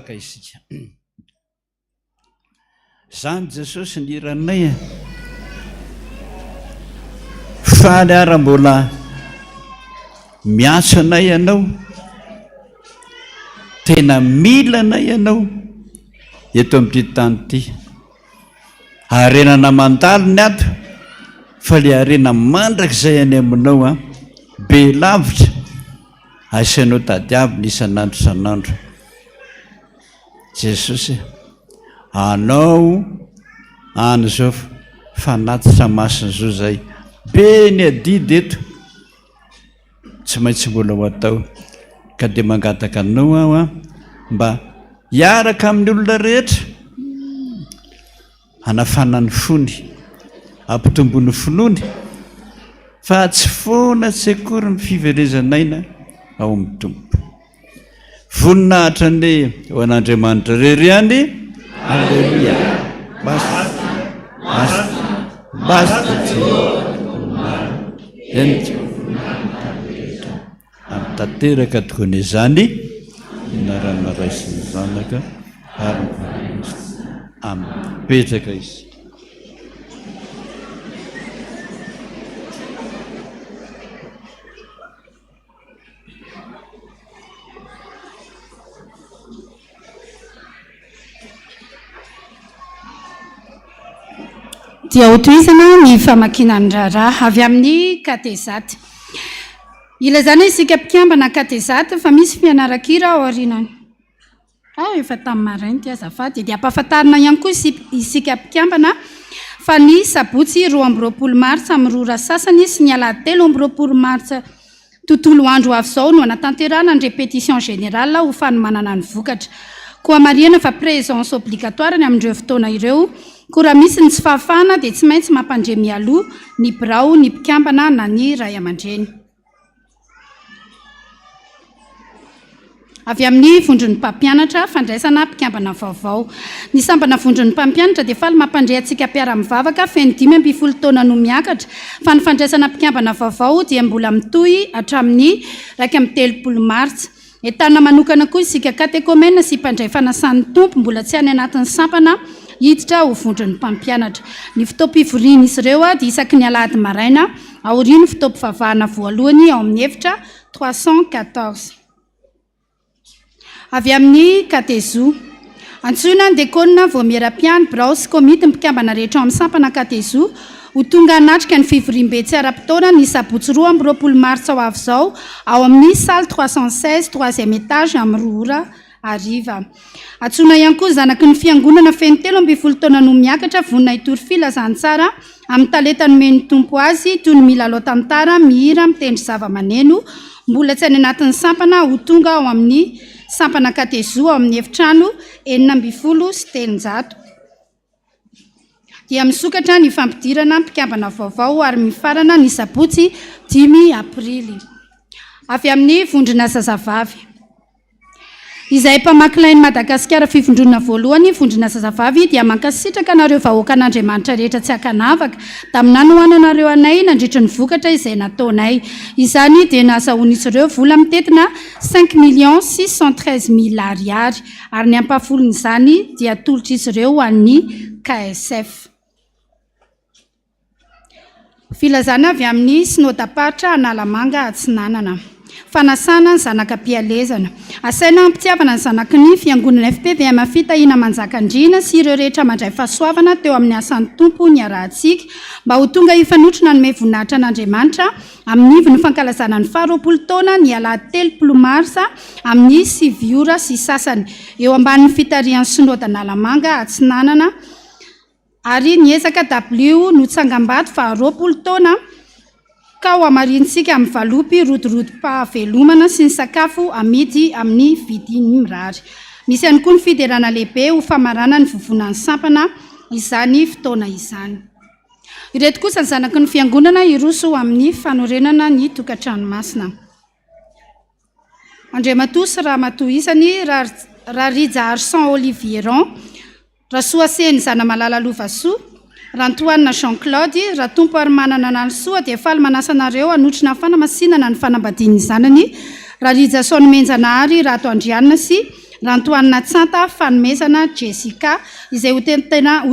Isika zany Jesosy ny iranay faly ara mbola miatso anay ianao tena milana ianao eto amin'ity tany ity. Arenana mandalo ny ato fa le arena mandrakizay any aminao a be lavitra asianao tadiavina isan'andro isan'andro. Jesosy anao any zao fanatitra masina zao zay be ny adidy eto tsy maintsy mbola ho atao ka dia mangataka anao aho a mba hiaraka amin'ny olona rehetra hanafanany fony ampitombony finoany fa tsy foana tsy akory ny fivelezanaina ao amin'ny tompo. Voninahitra ny ho an'Andriamanitra rery any. Alleluia. Basta tanteraka tokony izany narana raisiny zanaka ary ampetraka izy. dia hotoisana ny famakinany raharaha avy amin'ny katezaty. Ila zany isika mpikambana katezaty fa misy fianarakira ao arinany. Efa tamin'ny maraina ty azafady dia ampahafantarina ihany koa isika mpikambana fa ny sabotsy 2 martsa amin'ny 2 sasany sy ny alahady 3 martsa tontolo andro avy zao no anatanterana ny répétition générale ho fanomanana ny vokatra. Koa mariana fa présence obligatoire ny amin'ireo fotoana ireo. Koa raha misy ny tsy fahafahana dia tsy maintsy mampandre mialoha ny birao ny mpikambana na ny ray aman-dreny. Avy amin'ny vondron'ny mpampianatra fandraisana mpikambana vaovao. Ny sambana vondron'ny mpampianatra dia faly mampandre antsika mpiara-mivavaka feno 5 taona no miakatra fa ny fandraisana mpikambana vaovao dia mbola mitohy hatramin'ny 30 martsa. Entana manokana koa isika katekomena sy mpandray fanasan'ny tompo mbola tsy any anatin'ny sampana hiditra ho vondron'ny mpampianatra. Ny fotoam-pivoriana izy ireo dia isaky ny alahady maraina aoriany fotoam-pivavahana voalohany ao amin'ny efitra 314. Avy amin'ny katezo antsoina dekona voamieram-piany birao sy komity mpikambana rehetra ao amin'ny sampana katezo ho tonga anatrika ny fivoriam-be tsy ara-potoana ny sabotsy 2 martsa ho avy zao ao amin'ny salle 316 3e étage amin'ny 2 ora ariva. Antsoina ihany koa zanaky ny fiangonana feno 13 taona no miakatra vonina hitory filazany tsara amin'ny talenta nomeny tompo azy toy ny milalao tantara mihira mitendry zava-maneno mbola tsy any anatin'ny sampana ho tonga ao amin'ny sampana katezo ao amin'ny efitrano 9 sy 300. Dia misokatra ny fampidirana mpikambana vaovao ary mifarana ny sabotsy 10 aprily. Avy amin'ny vondrona zazavavy. Izay mpamakilain'i Madagasikara fivondrona voalohany vondrona zazavavy dia mankasitraka anareo vahoaka an'Andriamanitra rehetra tsy hakanavaka taminany ho anareo anay nandritra ny vokatra izay nataonay. Izany dia nahasahoana izy ireo vola mitetina 5 613 000 ariary ary ny ampahafolony izany dia tolotra izy ireo ho an'ny KSF. Filazana avy amin'ny sinodapatra Analamanga Atsinanana. Fanasana ny zanakam-pialezana. Asaina ampitiavana ny zanaky ny Fiangonana FPVM fitahina manjakandriana sy ireo rehetra mandray fahasoavana teo amin'ny asan'ny tompo ny arahantsika mba ho tonga hifanotrona ny voninahitra an'Andriamanitra amin'ny ivony fankalazana ny 20 taona ny alahady 3 marsa amin'ny 7 ora sy sasany eo ambanin'ny fitarian'ny sinodana Analamanga Atsinanana. Ary niezaka W no tsangam-bato fa 20 taona ka ho amarintsika amin'ny valopy rodorotom-pahavelomana sy ny sakafo amidy amin'ny vidiny mirary. Misy ihany koa ny Fidirana lehibe ho famarana ny vovonan'ny sampana izany fotoana izany. Ireto kosa ny zanaky ny fiangonana iroso amin'ny fanorenana ny tokantranomasina. Andriamatoa sy Ramatoa isany Rarija Arsan Olivieron, Rasoaseny Zanamalala Lovasoa, Rantoanina Jean-Claude, raha tompo ary manana analsoa dia faly manasanareo anotrina fanamasinana ny fanambadiany zanany, Rarija Sonomenjanahary, Rato Andrianina sy Rantoanina Tsanta fanomezana Jessica izay ho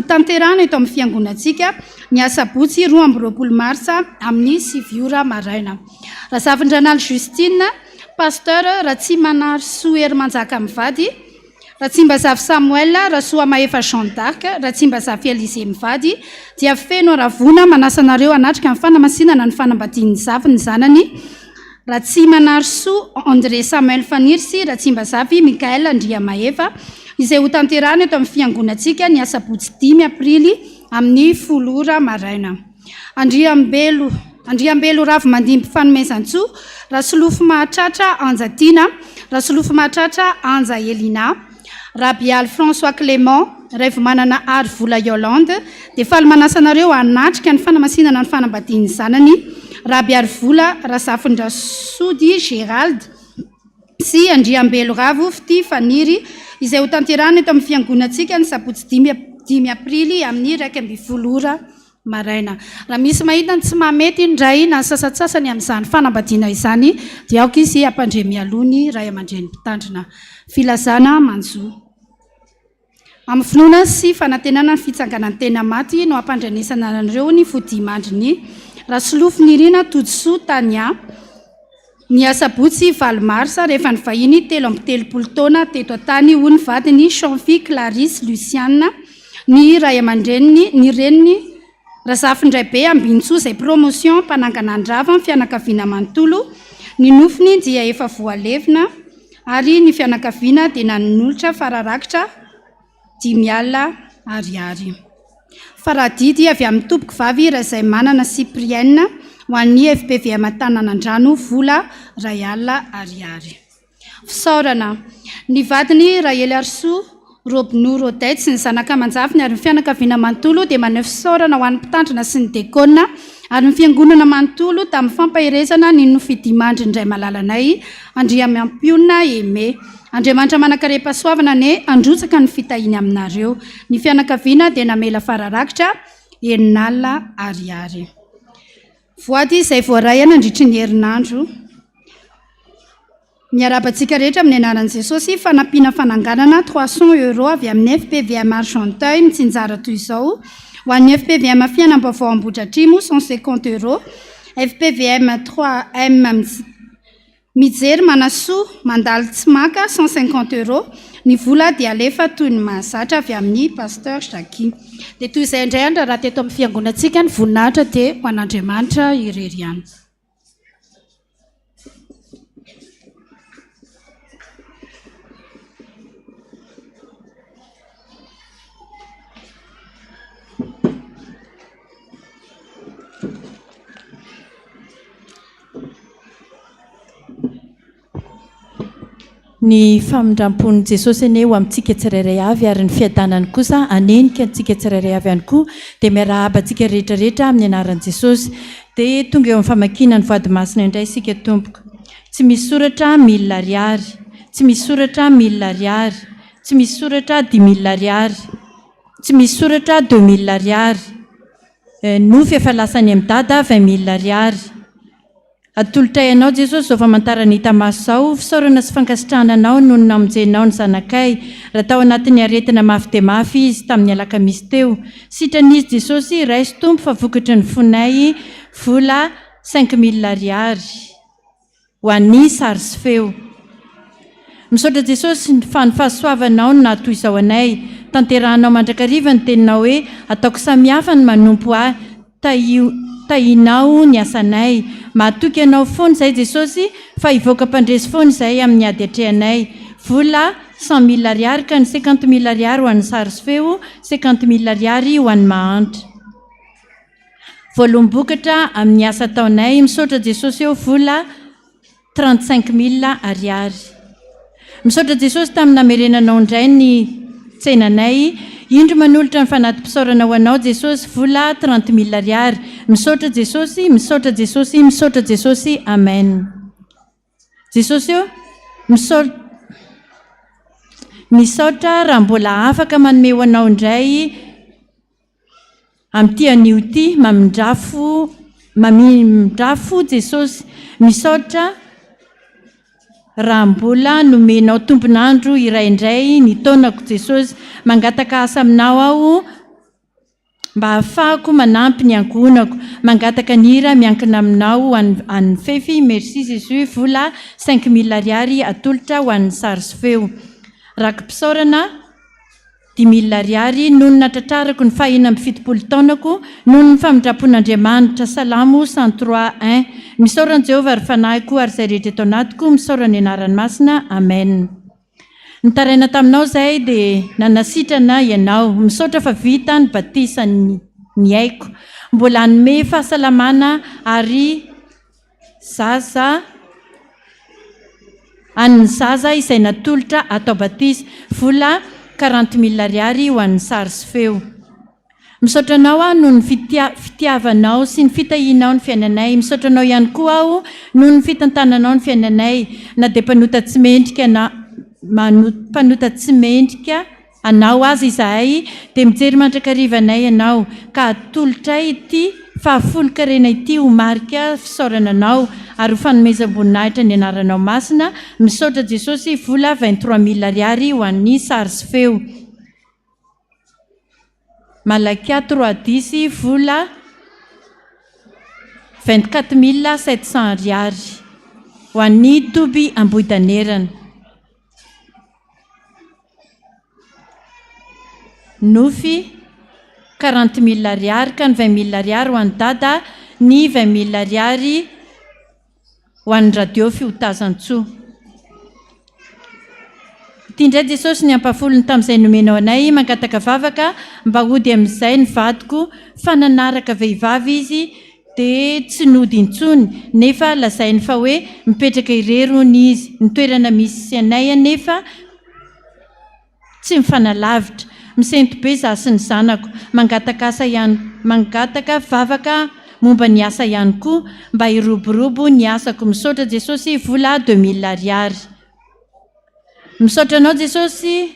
tanterana eto amin'ny fiangonantsika ny asabotsy 2 marsa amin'ny 7 ora maraina. Razavin-dranaly Justine pasteur Ratsimanasoa Ery Manjaka Mivady, Ratsimbazavy Samuel Rasoa Maefa Jean d'Arc, Ratsimbazavy Elisée Mivady, dia feno ravona manasa anareo hanatrika amin'ny fanamasinana ny fanambadian'ny zavy ny zanany Ratsimanasoa André Samuel Fanirsy, Ratsimbazavy Mikael Andria Maeva, izay ho tanterahana eto amin'ny fiangonantsika ny asabotsy 10 aprily amin'ny 10 ora maraina. Andriambelo Ravy Mandimby Fanomezantsoa, Rasolofo Mahatratra Anja Tina, Rasolofo Mahatratra Anja Elina, Rabial François Clément, rehefa manana ary vola Yolande, dia faly manasa anareo hanatrika ny fanamasinana ny fanambadian'ny zanany Rabiary vola Razafindrasody Gérald sy Andriambelo Ravo Fity Faniry, izay ho tanterahana eto amin'ny fiangonantsika ny sabotsy 10 aprily amin'ny 12 ora maraina. Raha misy mahita ny tsy mahamety indray na sasatsasany amin'izany fanambadiana izany, dia aoka izy ampandremy alony ray aman-dreny mpitandrina filazana manjo. Amin'ny finoana sy fanantenana ny fitsanganan'ny tena maty no ampandrenesana anareo ny fodimandriny Rasolofo Nirina Todsoa Tania, ny asabotsy 9 marsa rehefa ny vahiny 13 taona teto an-tany ho ny vadiny Chanfy Clarisse Luciane, ny ray aman-dreniny ny reniny Razafindray be Ambintsoa izay promotion mpananganandrava amin'ny fianakaviana manontolo, ny nofiny dia efa voalevina ary ny fianakaviana dia nanolotra fararakitra 5,000 ariary. Faradidy avy amin'ny tompoko vavy Razay Manana Cyprienne ho an'ny FPVM Taninanandrano vola 2,000 ariary. Fisaorana ny vadiny Raely Arsoa Robinou Rodette sy ny zanaka aman-jafiny ary ny fianakaviana manontolo dia maneho fisaorana ho an'ny mpitandrina sy ny dekona ary ny fiangonana manontolo tamin'ny fampahirezana ny nofidimandry indray malalanay Andriamampiona Aimé. Andriamanitra manakare-pahasoavana ne androtsaka ny fitahiny aminareo. Ny fianakaviana dia namela fararakitra 9,000 ariary. Voady izay voarayana andritry ny herinandro. Miarabantsika rehetra amin'ny anaran'i Jesosy fanampiana fananganana 300 € avy amin'ny FPVM Argenteuil mitsinjara toy izao. Ho an'ny FPVM Fianam-bokatry 150 €, FPVM 3M Mijery Manasoa Mandalo Tsimaka 150 €, ny vola dia alefa toy ny mahazatra avy amin'ny pasteur Jackie. Dia toy izay indray andra raha teto amin'ny fiangonantsika ny voninahitra dia ho an'Andriamanitra irery ihany. Ny famindrampon'i Jesosy ane ho amintsika tsirairay avy ary ny fiadanany kosa anenika antsika tsirairay avy ihany koa dia miarahaba antsika rehetrarehetra amin'ny anaran'i Jesosy. Dia tonga eo amin'ny famakiana ny vady masina indray isika tompoko. Tsy misy soratra 1,000 ariary, tsy misy soratra 1,000 ariary, tsy misy soratra 10,000 ariary, tsy misy soratra 2,000 ariary. Nofy efa lasany amin'ny dada 20,000 ariary. Atolotra ianao Jesosy zao famantara ny hita maso zao, fisaorana sy fankasitrahananao noho ny namonjenao ny zanakay, raha tao anatin'ny aretina mafy dia mafy izy tamin'ny alakamisy teo. Sitran'izy Jesosy raisy tompo fa vokatry ny fonay vola 5,000 ariary ho an'ny sary sy feo. Misaotra Jesosy fa ny fahasoavanao no natoy izao anay, tanterahanao mandrakariva ny teninao hoe ataoko samihafa ny manompo ahy, tahinao ny asanay. Mahatoky ianao foana izay Jesosy fa hivoaka mpandresy foana izay amin'ny ady atrehanay. Vola 100,000 ariary ka ny 50,000 ariary ho an'ny sary sy feo, 50,000 ariary ho an'ny mahantra. Voalombokatra amin'ny asa taonay, misaotra Jesosy eo vola 35,000 ariary. Misaotra Jesosy tamin'ny namerenanao indray ny tsenanay, indro manolotra ny fanatim-pisaorana ho anao Jesosy vola 30,000 ariary. Misaotra Jesosy, misaotra Jesosy, misaotra Jesosy. Amen. Jesosy eo misaotra raha mbola afaka manome ho anao indray amin'ity anio ity mamindrafo Jesosy. Misaotra raha mbola nomenao tompon'andro iray indray ny taonako Jesosy, mangataka asa aminao aho mba hahafahako manampy ny ankonako mangataka ny hira miankina aminao an'ny fefy merci Jésus vola 5000 ariary atolotra ho an'ny sary sy feo raky mpisaorana 10,000 ariary noho ny natratrarako ny fahina amby 70 taonako noho ny famindrapon'Andriamanitra salamo 103:1 misaorana Jehovah ary fanahiko ary izay rehetra eto anatiko misaorana ny anarany masina amen. Nitaraina taminao zay dia nanasitrana ianao misaotra fa vita ny batisa ny haiko mbola hanome fahasalamana ary an'ny zaza izay natolotra atao batisa vola 40,000 ariary ho an'ny sary sy feo. Misaotra anao aho noho ny fitiavanao sy ny fitahianao ny fiainanay. Misaotra anao ihany koa aho noho ny fitantananao ny fiainanay na dia mpanota tsy mendrika anao azy izahay dia mijery mandrakarivanay ianao ka atolotray ity fahafolo-karena ity ho marika fisaorana anao ary ho fanomezam-boninahitra ny anaranao masina. Misaotra Jesosy vola 23,000 ariary ho an'ny sary sy feo. Malakia 3:10 vola 24,700 ariary ho an'ny toby ambohidanerana. Nofy 40,000 ariary ka ny 20,000 ariary ho an'ny dada ny 20,000 ariary ho an'ny radio fiotazan-tsoa. Ity indray Jesosy ny ampafolony tamin'izay nomenao anay mangataka vavaka mba hody amin'izay ny vadiko fa nanaraka vehivavy izy dia tsy nody intsony nefa lazainy fa hoe mipetraka irerony izy. Ny toerana misy anay nefa tsy mifanalavitra misento be za sy ny zanako mangataka vavaka momba ny asa ihany koa mba hiroborobo ny asako. Misaotra Jesosy vola 2,000 ariary. Misaotra anao Jesosy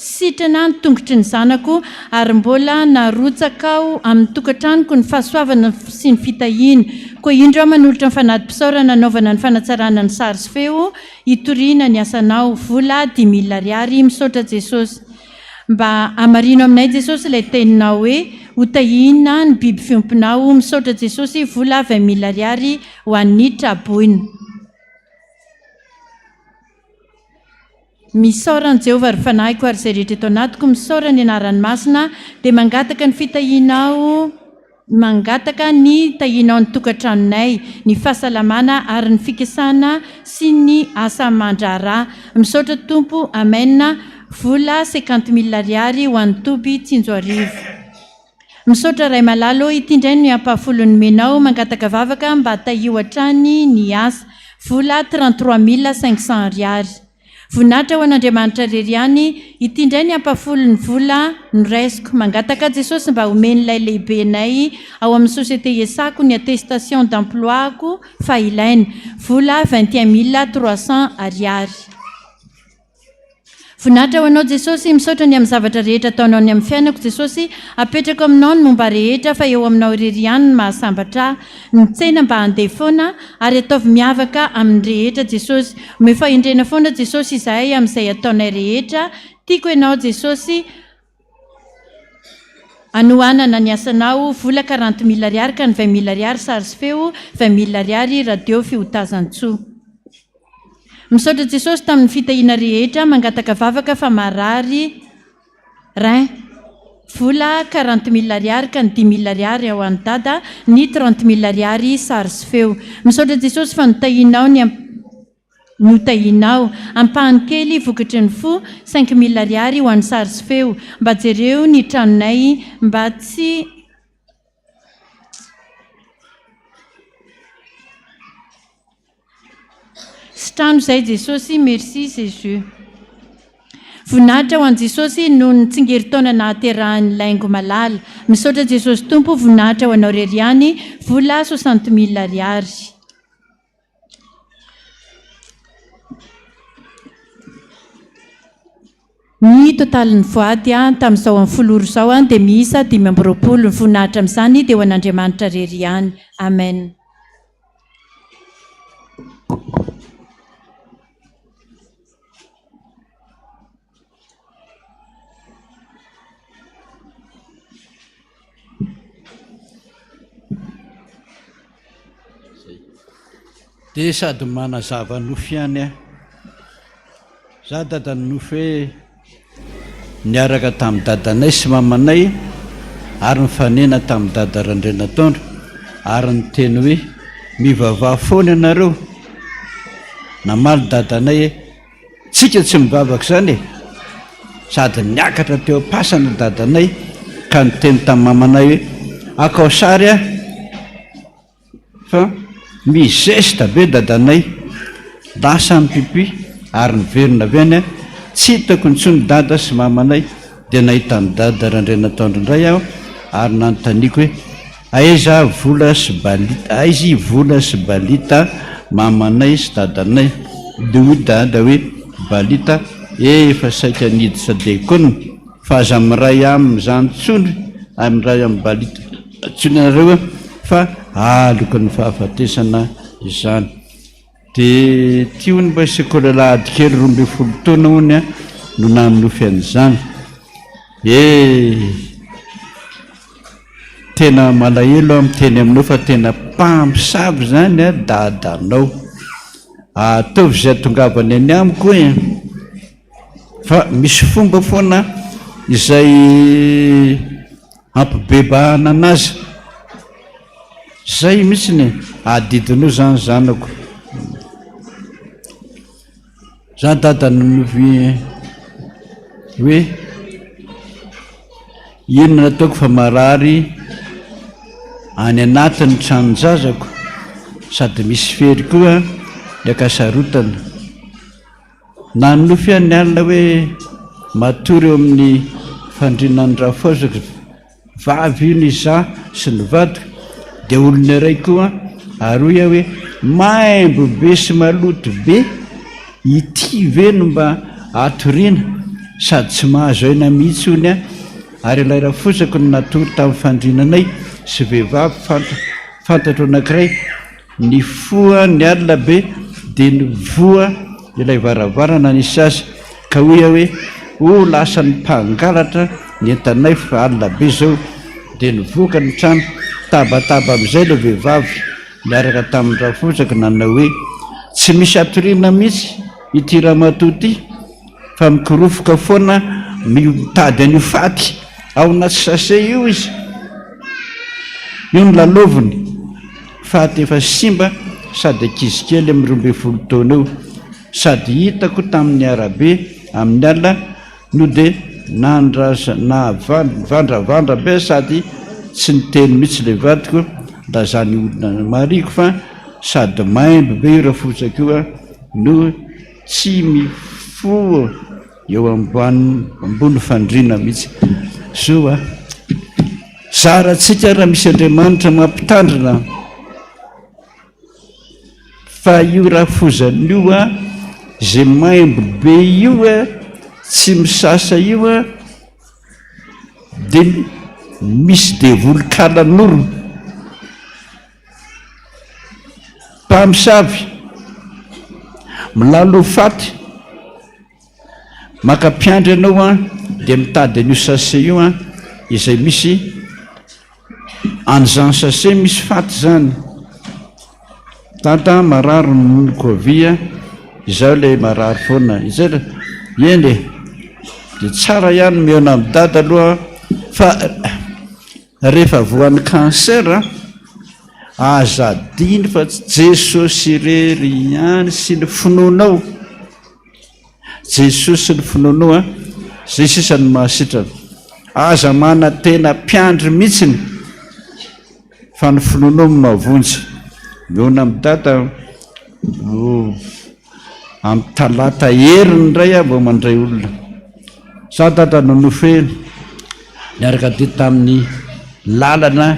sitrana ny tongotry ny zanako ary mbola narotsakao amin'ny tokantranoko ny fahasoavana sy ny fitahiana. Koa indro manolotra ny fanadim-pisaorana nanaovana ny fanatsarana ny sary sy feo hitoriana ny asanao vola 10,000 ariary. Misaotra Jesosy mba amarino aminay Jesosy ilay teninao hoe ho tahina ny biby fiompinao. Misaotra Jesosy vola 20,000 ariary ho an'ny traboina. Misaorana Jehovah ary fanahiko ary izay rehetra eto anatiko misaorana ny anarany masina dia mangataka ny fitahianao mangataka ny tahianao ny tokantranonay ny fahasalamana ary ny fikasana sy ny asa mandrara. Misaotra Tompo amen vola 50,000 ariary ho an'ny toby Tsinjoarivo. Misaotra ray malalo ity indray ny ampafolony menao mangataka vavaka mba tahihoatrany ny asa vola 33,500 ariary. Voninahitra ho an'Andriamanitra reriany ity indray ny ampafolony vola noraisiko mangataka Jesosy mba homen'ilay lehibenay ao amin'ny société esako ny attestation d'emploiko fa ilaina vola 21,300 ariary. Voninahitra ho anao Jesosy misaotra ny amin'ny zavatra rehetra ataonao ny amin'ny fiainako Jesosy apetrako aminao ny momba rehetra fa eo aminao irery ihany ny mahasambatra ny tsena mba handeha foana ary ataovy miavaka amin'ny rehetra Jesosy. Ome fahendrena foana Jesosy izahay amin'izay ataonay rehetra. Tiako ianao Jesosy anohanana ny asanao vola 40,000 ariary ka ny 20,000 ariary sary sy feo 20,000 ariary radio fiotazan-tsoa. Misaotra Jesosy tamin'ny fitahiana rehetra mangataka vavaka fa marary rein vola 40,000 ariary ka ny 10,000 ariary ao an'ny dada ny 30,000 ariary sary sy feo. Misaotra Jesosy fa notahianao notahianao ampahany kely vokatry ny fo 5,000 ariary ho an'ny sary sy feo mba jereo ny tranonay mba tsy trano izay Jesosy merci Jésus. Voninahitra ho an'i Jesosy noho ny tsingeritaona nahaterahany laingo malala. Misaotra Jesosy Tompo voninahitra ho anao reriany vola 60,000 ariary. Ny totalin'ny voady tamin'izao amin'ny foloro izao dia miisa 520 voninahitra amin'izany dia ho an'Andriamanitra reriany. Amen. dia sady manazava nofo ihany a za dada nofo hoe niaraka tamin'ny dadanay sy mamanay ary nifanena tamin'ny dada randrenatondro ary ny teny hoe mivavaha foana ianareo namaly dadanay hoe tsika tsy mivavaka zany e sady niakatra teo pasana dadanay ka nyteny tamin'ny mamanay hoe akao Sary a fa mizesta be dadanay lasa ny pipi ary niverina avy any a tsy hitako ntsony dada sy mamanay dia nahita ny dada randrenatondro indray aho ary nanontaniako hoe aiza vola sy balita aizy vola sy balita mamanay sy dadanay dia hoy dada hoe balita efa saika niditra dekona fa aza miray amin'izany tsony amiray amin'ny balita tsony anareo fa aloko ny fahafatesana izany dia tio ny mba sekoly Alahady kely 12 taona hony a no naminofy an'izany tena malahelo miteny aminao fa tena mpamosavy zany a dadanao ataovy zay tongavany any amiko e fa misy fomba foana izay ampibebahana anazy zay mihitsy ny adidinao zany zanako za dada nonofy hoe ino nataoko fa marary any anatin'ny tranonjazako sady misy fery koa niakasarotana nanofy any alina hoe matory eo amin'ny fandrinandrafosaka vavy iny za sy ny vadiko dia olona iray koa aroya hoe maimbo be sy maloto be ity ve no mba atoriana sady tsy mahazo aina mihitsy hony a ary ilay raha fosako no natory tamin'ny fandrinanay sy vehivavy fantatro anankiray ny foa ny alina be dia ny voa ilay varavarana nisy azy ka hoy hoe o lasa ny mpangalatra ny entanay fa alina be zao dia nivoaka ny trano tabataba amin'izay ilay vehivavy miaraka tamin'ny raha fosaka nanao hoe tsy misy atoriana mihitsy ity raha matoty fa mikorofoka foana mitady an'io faty ao anaty sase io izy io ny laloviny faty efa simba sady ankizy kely amin'ny 12 taona eo sady hitako tamin'ny arabe amin'ny alina no dia navandravandra be sady tsy niteny mihitsy le vadiko da zany olona mariko fa sady maimbo be io raha fosaka io a no tsy mifoa eo ambony fandrina mihitsy so a zaratsika raha misy Andriamanitra mampitandrina fa io raha fozan'io a zay maimbo be io a tsy misasa io a dia misy devoly-kalan'oro mpamosavy milalo faty maka-piandry ianao a dia mitady an'io sase io a izay misy an'izany sase misy faty zany tata marary ny kovia izao le marary foana izay eny e dia tsara ihany miona amin'ny dada aloha fa rehefa voan'ny cancer azadiny fa Jesosy irery ihany sy ny finoanao Jesosy sy ny finoanao a zay sisany mahasitrana aza mana tena mpiandry mihitsiny fa ny finoanao mavonjy miona amin'ny data amin'ny talata heriny indray a mbo mandray olona za data nonofy niaraka dia tamin'ny lalana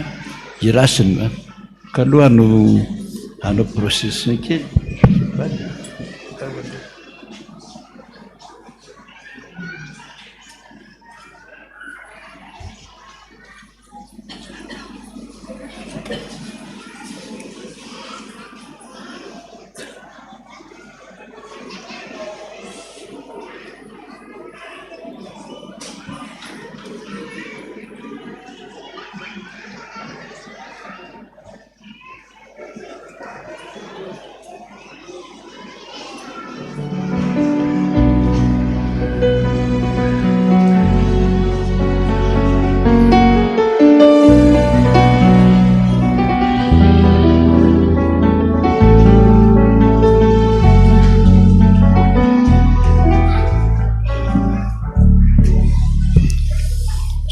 irasiny ka aloha no anao procession kely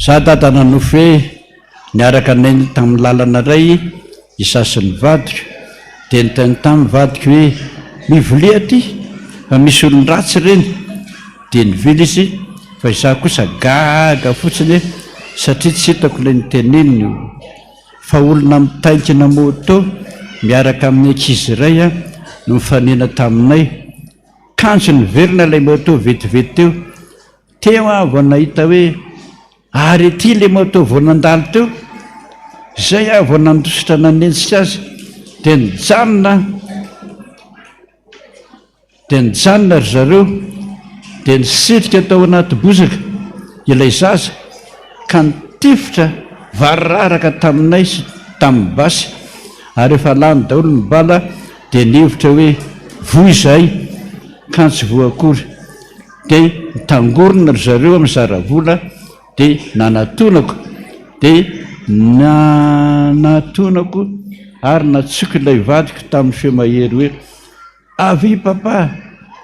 za dadana nofo hoe niaraka nay tamin'ny lalana ray isasiny vadiko dia nytany tamin'ny vadiko hoe mivolia ty fa misy olony ratsy reny dia nivily izy fa izaho kosa gaga fotsiny satria tsy hitako ilay nyteneniny fa olona mitainkina moto miaraka amin'ny ankizy iray a no mifanena taminay kanjo niverina ilay moto vetivety teo teo a vao nahita hoe ary ty ilay moto vao nandalo teo zay a vao nandositra nanenjika azy dia nijanona ry zareo dia nisirika tao anaty bozaka ilay zaza ka nitifitra vararaka taminay sy tamin'ny basy ary efa lany daholo ny bala dia nihevitra hoe voy izahay kantsy voakory dia nitangorona ry zareo amin'ny zaravola dia nanatonako dia nanatonako ary natsoky ilay vadiko tamin'ny femahery hoe avy papa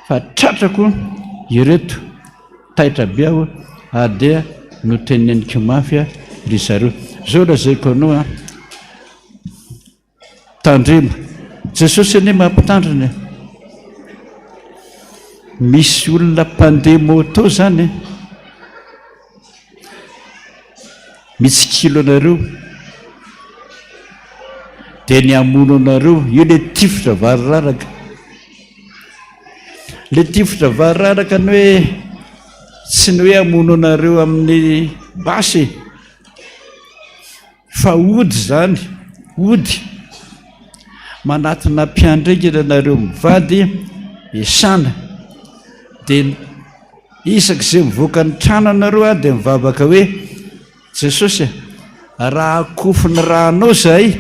fa tratrako ireto taitra be aho ary dia noteneniko mafy ry zareo zao lazaiko anao tandrema jesosy ane mampitandrina misy olona mpandeha moto zany mitsikilo anareo dia ny amono anareo io le tifitra variraraka le tifitra variraraka ny hoe tsy ny hoe amono anareo amin'ny basy fa ody zany ody manatina mpiandrekana anareo mivady isana dia isaka izay mivoaka ny trano anareo a dia mivavaka hoe jesosy raha akofiny rahanao zahay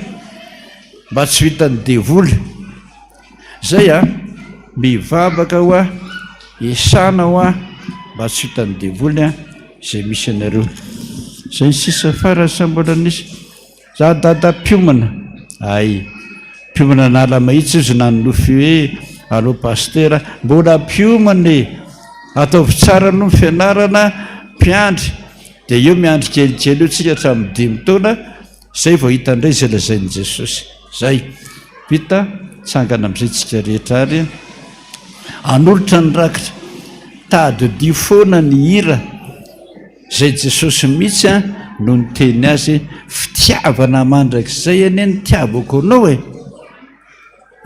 mba tsy hitany devoly zay a mivavaka ho a isana ho a mba tsy hitany devoly a izay misy anareo zay ny sisa farany sa mbola nisy za dada piomana ay piomana nala mahitsy izy nanonofy hoe allo pastera mbola piomany ataovy tsara no fianarana mpiandry dia eo miandry kelikely io tsika hatramin'ny 5 taona zay vao hitandray zay lazain'i jesosy zay vita tsangana amin'izay tsika rehetra ary anolotra ny rakitra tady foana ny hira zay jesosy mihitsy a no nyteny azy fitiavana mandrak'izay ane ny tiavako anao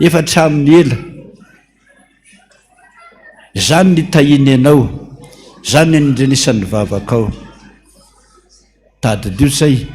efa tramin'ny ela zany nitahiny anao zany nindrenisany vavakao tady io zay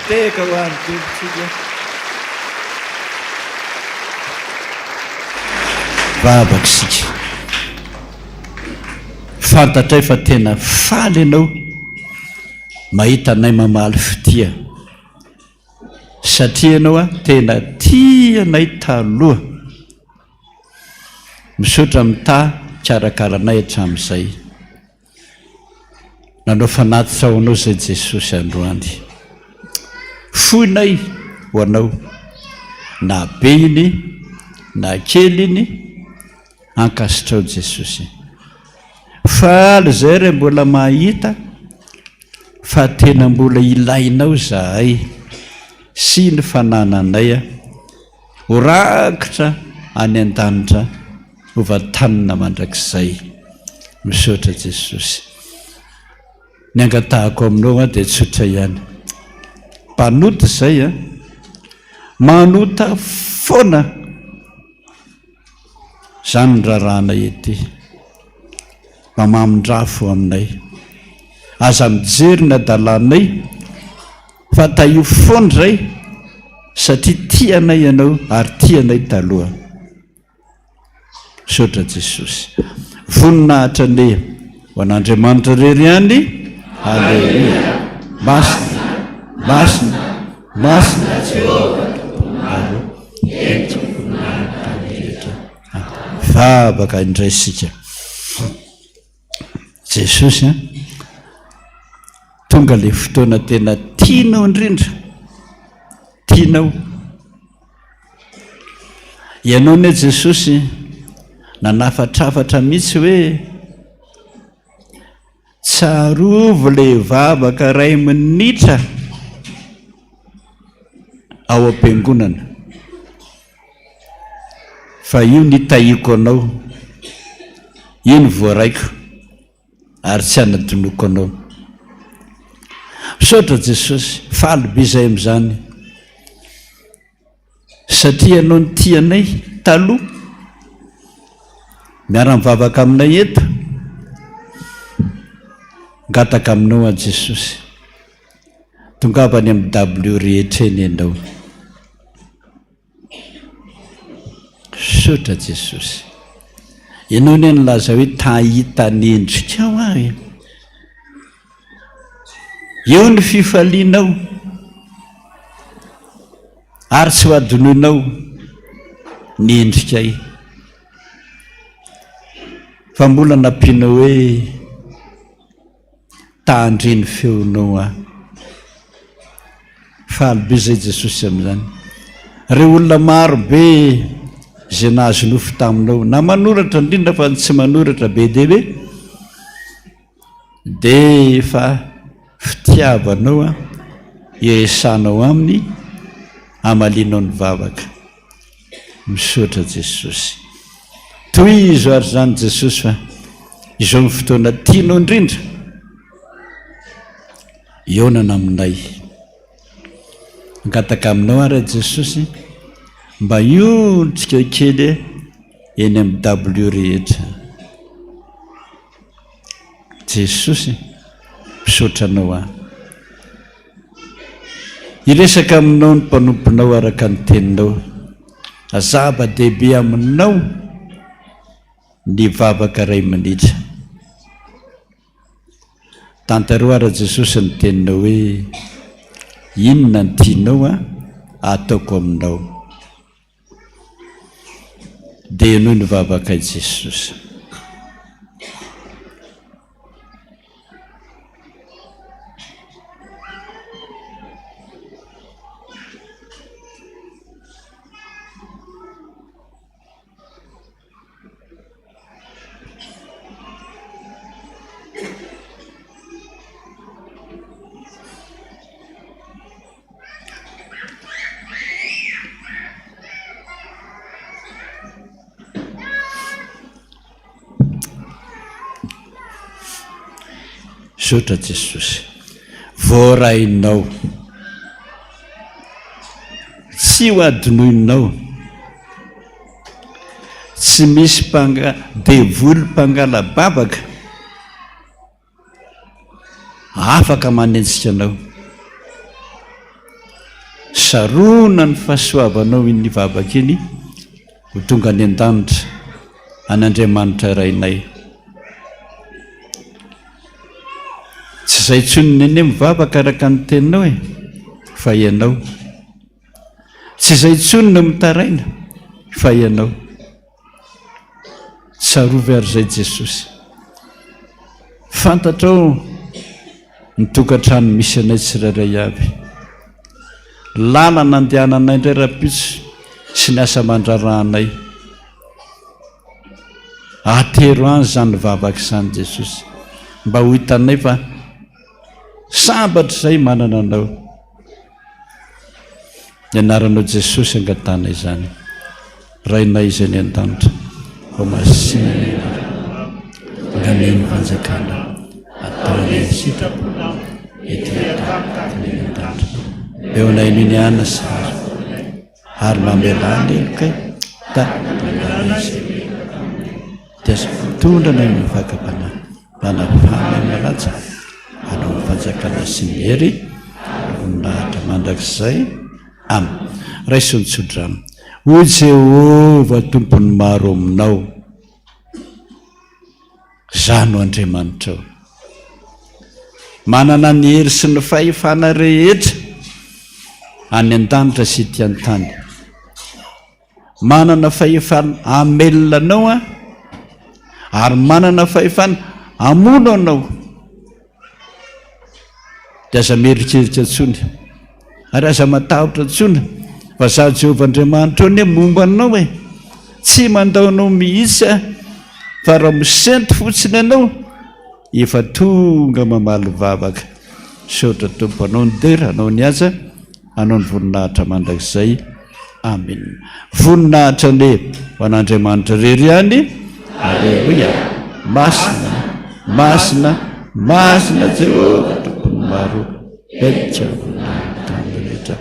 teka ho any tebotsika vavaka sika fantatray fa tena faly ianao mahita anay mamaly fitia satria ianao a tena tia anay taloha misaotra mita karakaranay hatramin'izay nanao fanatitra ho anao zay Jesosy androany foinay ho anao na be iny na kely iny ankasitrao Jesosy faly zay ray mbola mahita fa tena mbola ilainao zahay sy ny fanananay a ho rakitra any an-danitra hovatanina mandrakizay misaotra Jesosy ny angatahako aminao a dia tsotra ihany mpanota izay a manota foana zany ny rarahana ety mamamindrafo aminay aza mijery ny adalanay fa taio foana ray satria tianay ianao ary tianay taloha misaotra Jesosy voninahitra ne ho an'Andriamanitra rery ihany halleluia masina masina masina vabaka indray sika Jesosy tonga le fotoana tena tianao indrindra tianao ianao ne Jesosy nanafatrafatra mihitsy hoe tsarovo le vavaka ray minitra ao am-piangonana fa io nitahiko anao io ny voaraiko ary tsy anadinoko anao misaotra Jesosy faly be izay amin'izany satria ianao ny tianay taloha miara-mivavaka aminay eto ngataka aminao a Jesosy tongavany amin'ny W rehetra eny ianao misaotra Jesosy ianao ny nilaza hoe tahita ny endrikao ahy eo ny fifalianao ary tsy ho adonoinao ny endrikay fa mbola nampianao hoe tandreny feonao a faly be zay Jesosy amin'izany reo olona maro be zay nahazo nofo taminao na manoratra indrindra fa tsy manoratra be debe dia fa fitiavanao a iresanao aminy amalianao ny vavaka misaotra Jesosy toy izo ary zany Jesosy fa izao ny fotoana tianao indrindra ionana aminay ngataka aminao ary Jesosy mba iontsika kely eny amin'ny W rehetra Jesosy misaotranao a iresaka aminao ny mpanomponao araka ny teninao azava-dehibe aminao ny vavaka ray minitra tantaro ara Jesosy ny teninao hoe inona ny tianao a ataoko aminao dia noho ny vavaka i Jesosy misaotra Jesosy voarainao tsy ho adonoinao tsy misy devoly mpangalabavaka afaka manentsika anao sarona ny fahasoavanao iny vavaka iny ho tonga any an-danitra an'Andriamanitra rainay. Tsy izay tsonony eny mivavaka araka ny teninao fa ianao. Tsy izay tsonony mitaraina fa ianao. Tsarovy ary izay Jesosy. Fantatrao ny tokantrano misy anay tsirairay avy. Lalana andehananay indray rahampitso sy ny asa mandrarahanay. Atero any izany vavaka izany Jesosy, mba ho hitanay fa sambatra izay manana anao. Ny anaranao Jesosy angatana izany. Rainay izay ny an-danitra. Ao masinany ngameny fanjakana ataonay sitrapona etretaminy an-danitra. Eo anay miny ana sary ary mamelany elokay tiasa tondrana mivakapana manafana malaja anao mifanjakana sy mihery voninahitra mandrakizay aminy. Raisontsodranno. O Jehova tompony maro aminao, zano Andriamanitra ao. Manana ny hery sy ny fahefana rehetra any an-danitra sy ety an-tany. Manana fahefana amelona anao ary manana fahefana amono anao. Dia aza mieritreritra ntsony ary aza matahotra ntsony fa za Jehova Andriamanitra ny momba anao tsy mandao anao mihitsy fa raha misento fotsiny anao efa tonga mamaly vavaka. Sotra tompo anao ny dera, anao ny aza, anao ny voninahitra mandrakizay. Amen. Voninahitra ne ho an'Andriamanitra rery any. Alleluia. Masina, masina, masina Jehova tompony maro etra voninahitra.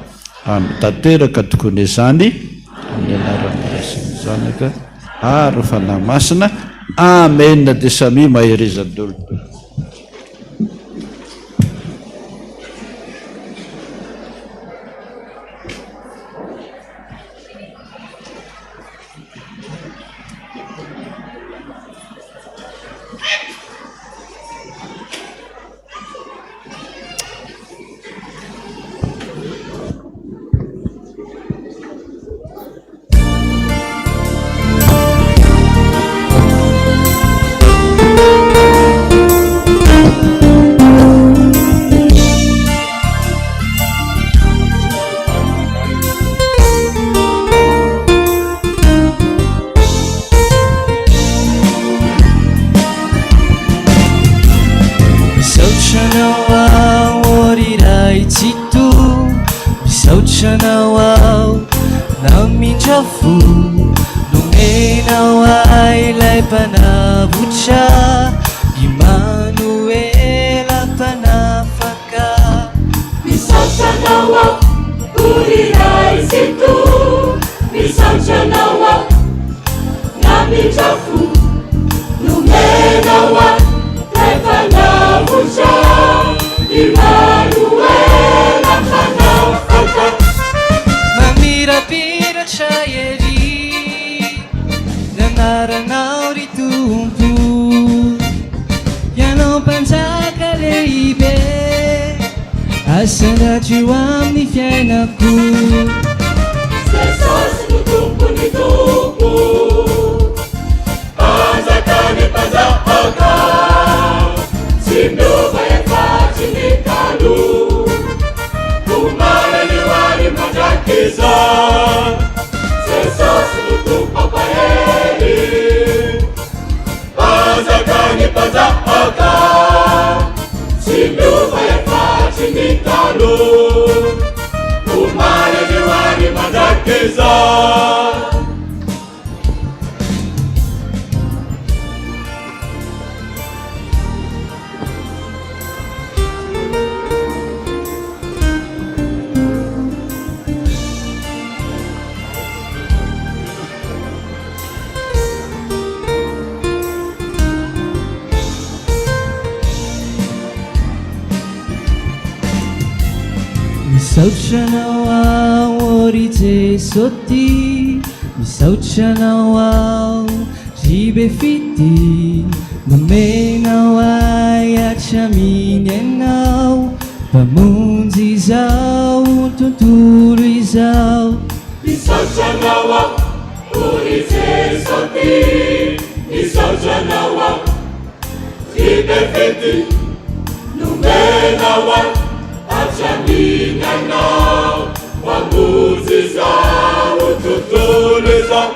Tanteraka tokony izany amin'ny anaran'ny Jesy ny zanaka ary fanahy masina. Amen. Dia samy maherizan-dolo. Misaotranao ao ry Jesosy, misaotranao ao ry be fity, nomenao ay atraminy ianao, mpamonjy izao tontolo izao. Misaotranao ao ry Jesosy, misaotranao ao ry be fity, nomenao ay atraminy ianao, mpamonjy izao tontolo izao.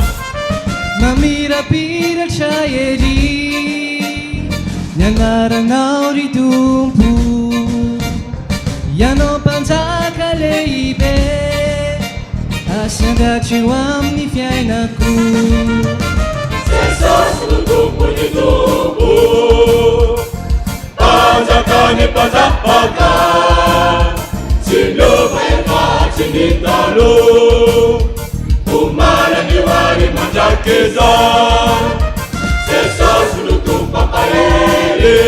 Mamirapiratra ery ny agnaranao ry Tompo, ianao mpanjaka lehibe, asangatro eo amin'ny fiainako. Jesosy no tompony tompo, mpanjakany mpanjaka, tsy miova efa tsy ny taloha, omalany ho ary mandrakeza. Jesosy no tompam-pahery,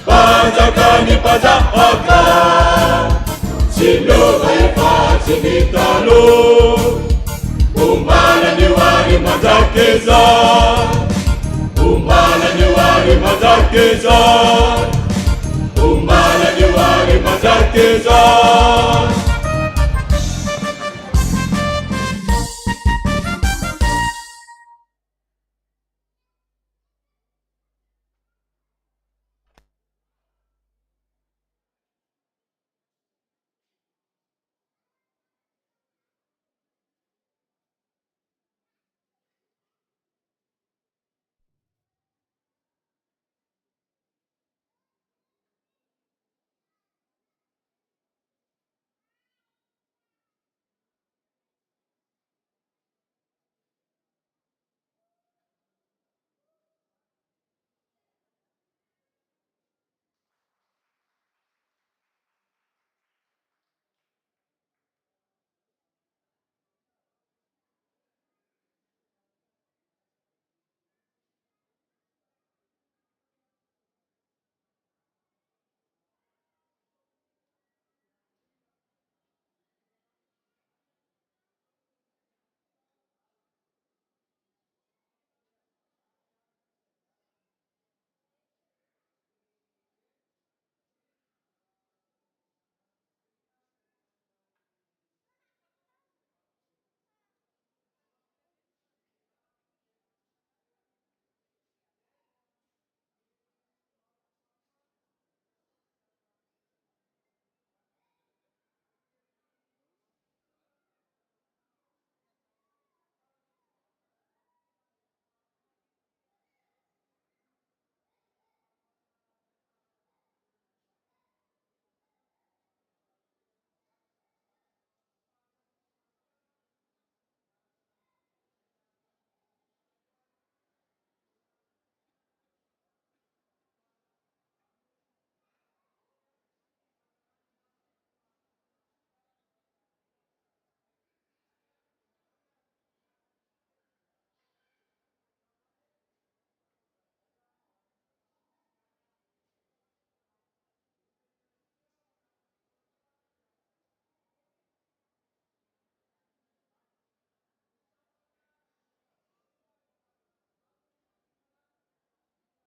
mpanjakany mpanjaka, tsy miova efa tsy ny taloha, omalany ho ary mandrakeza, omalany ho ary mandrakeza, omalany ho ary mandrakeza.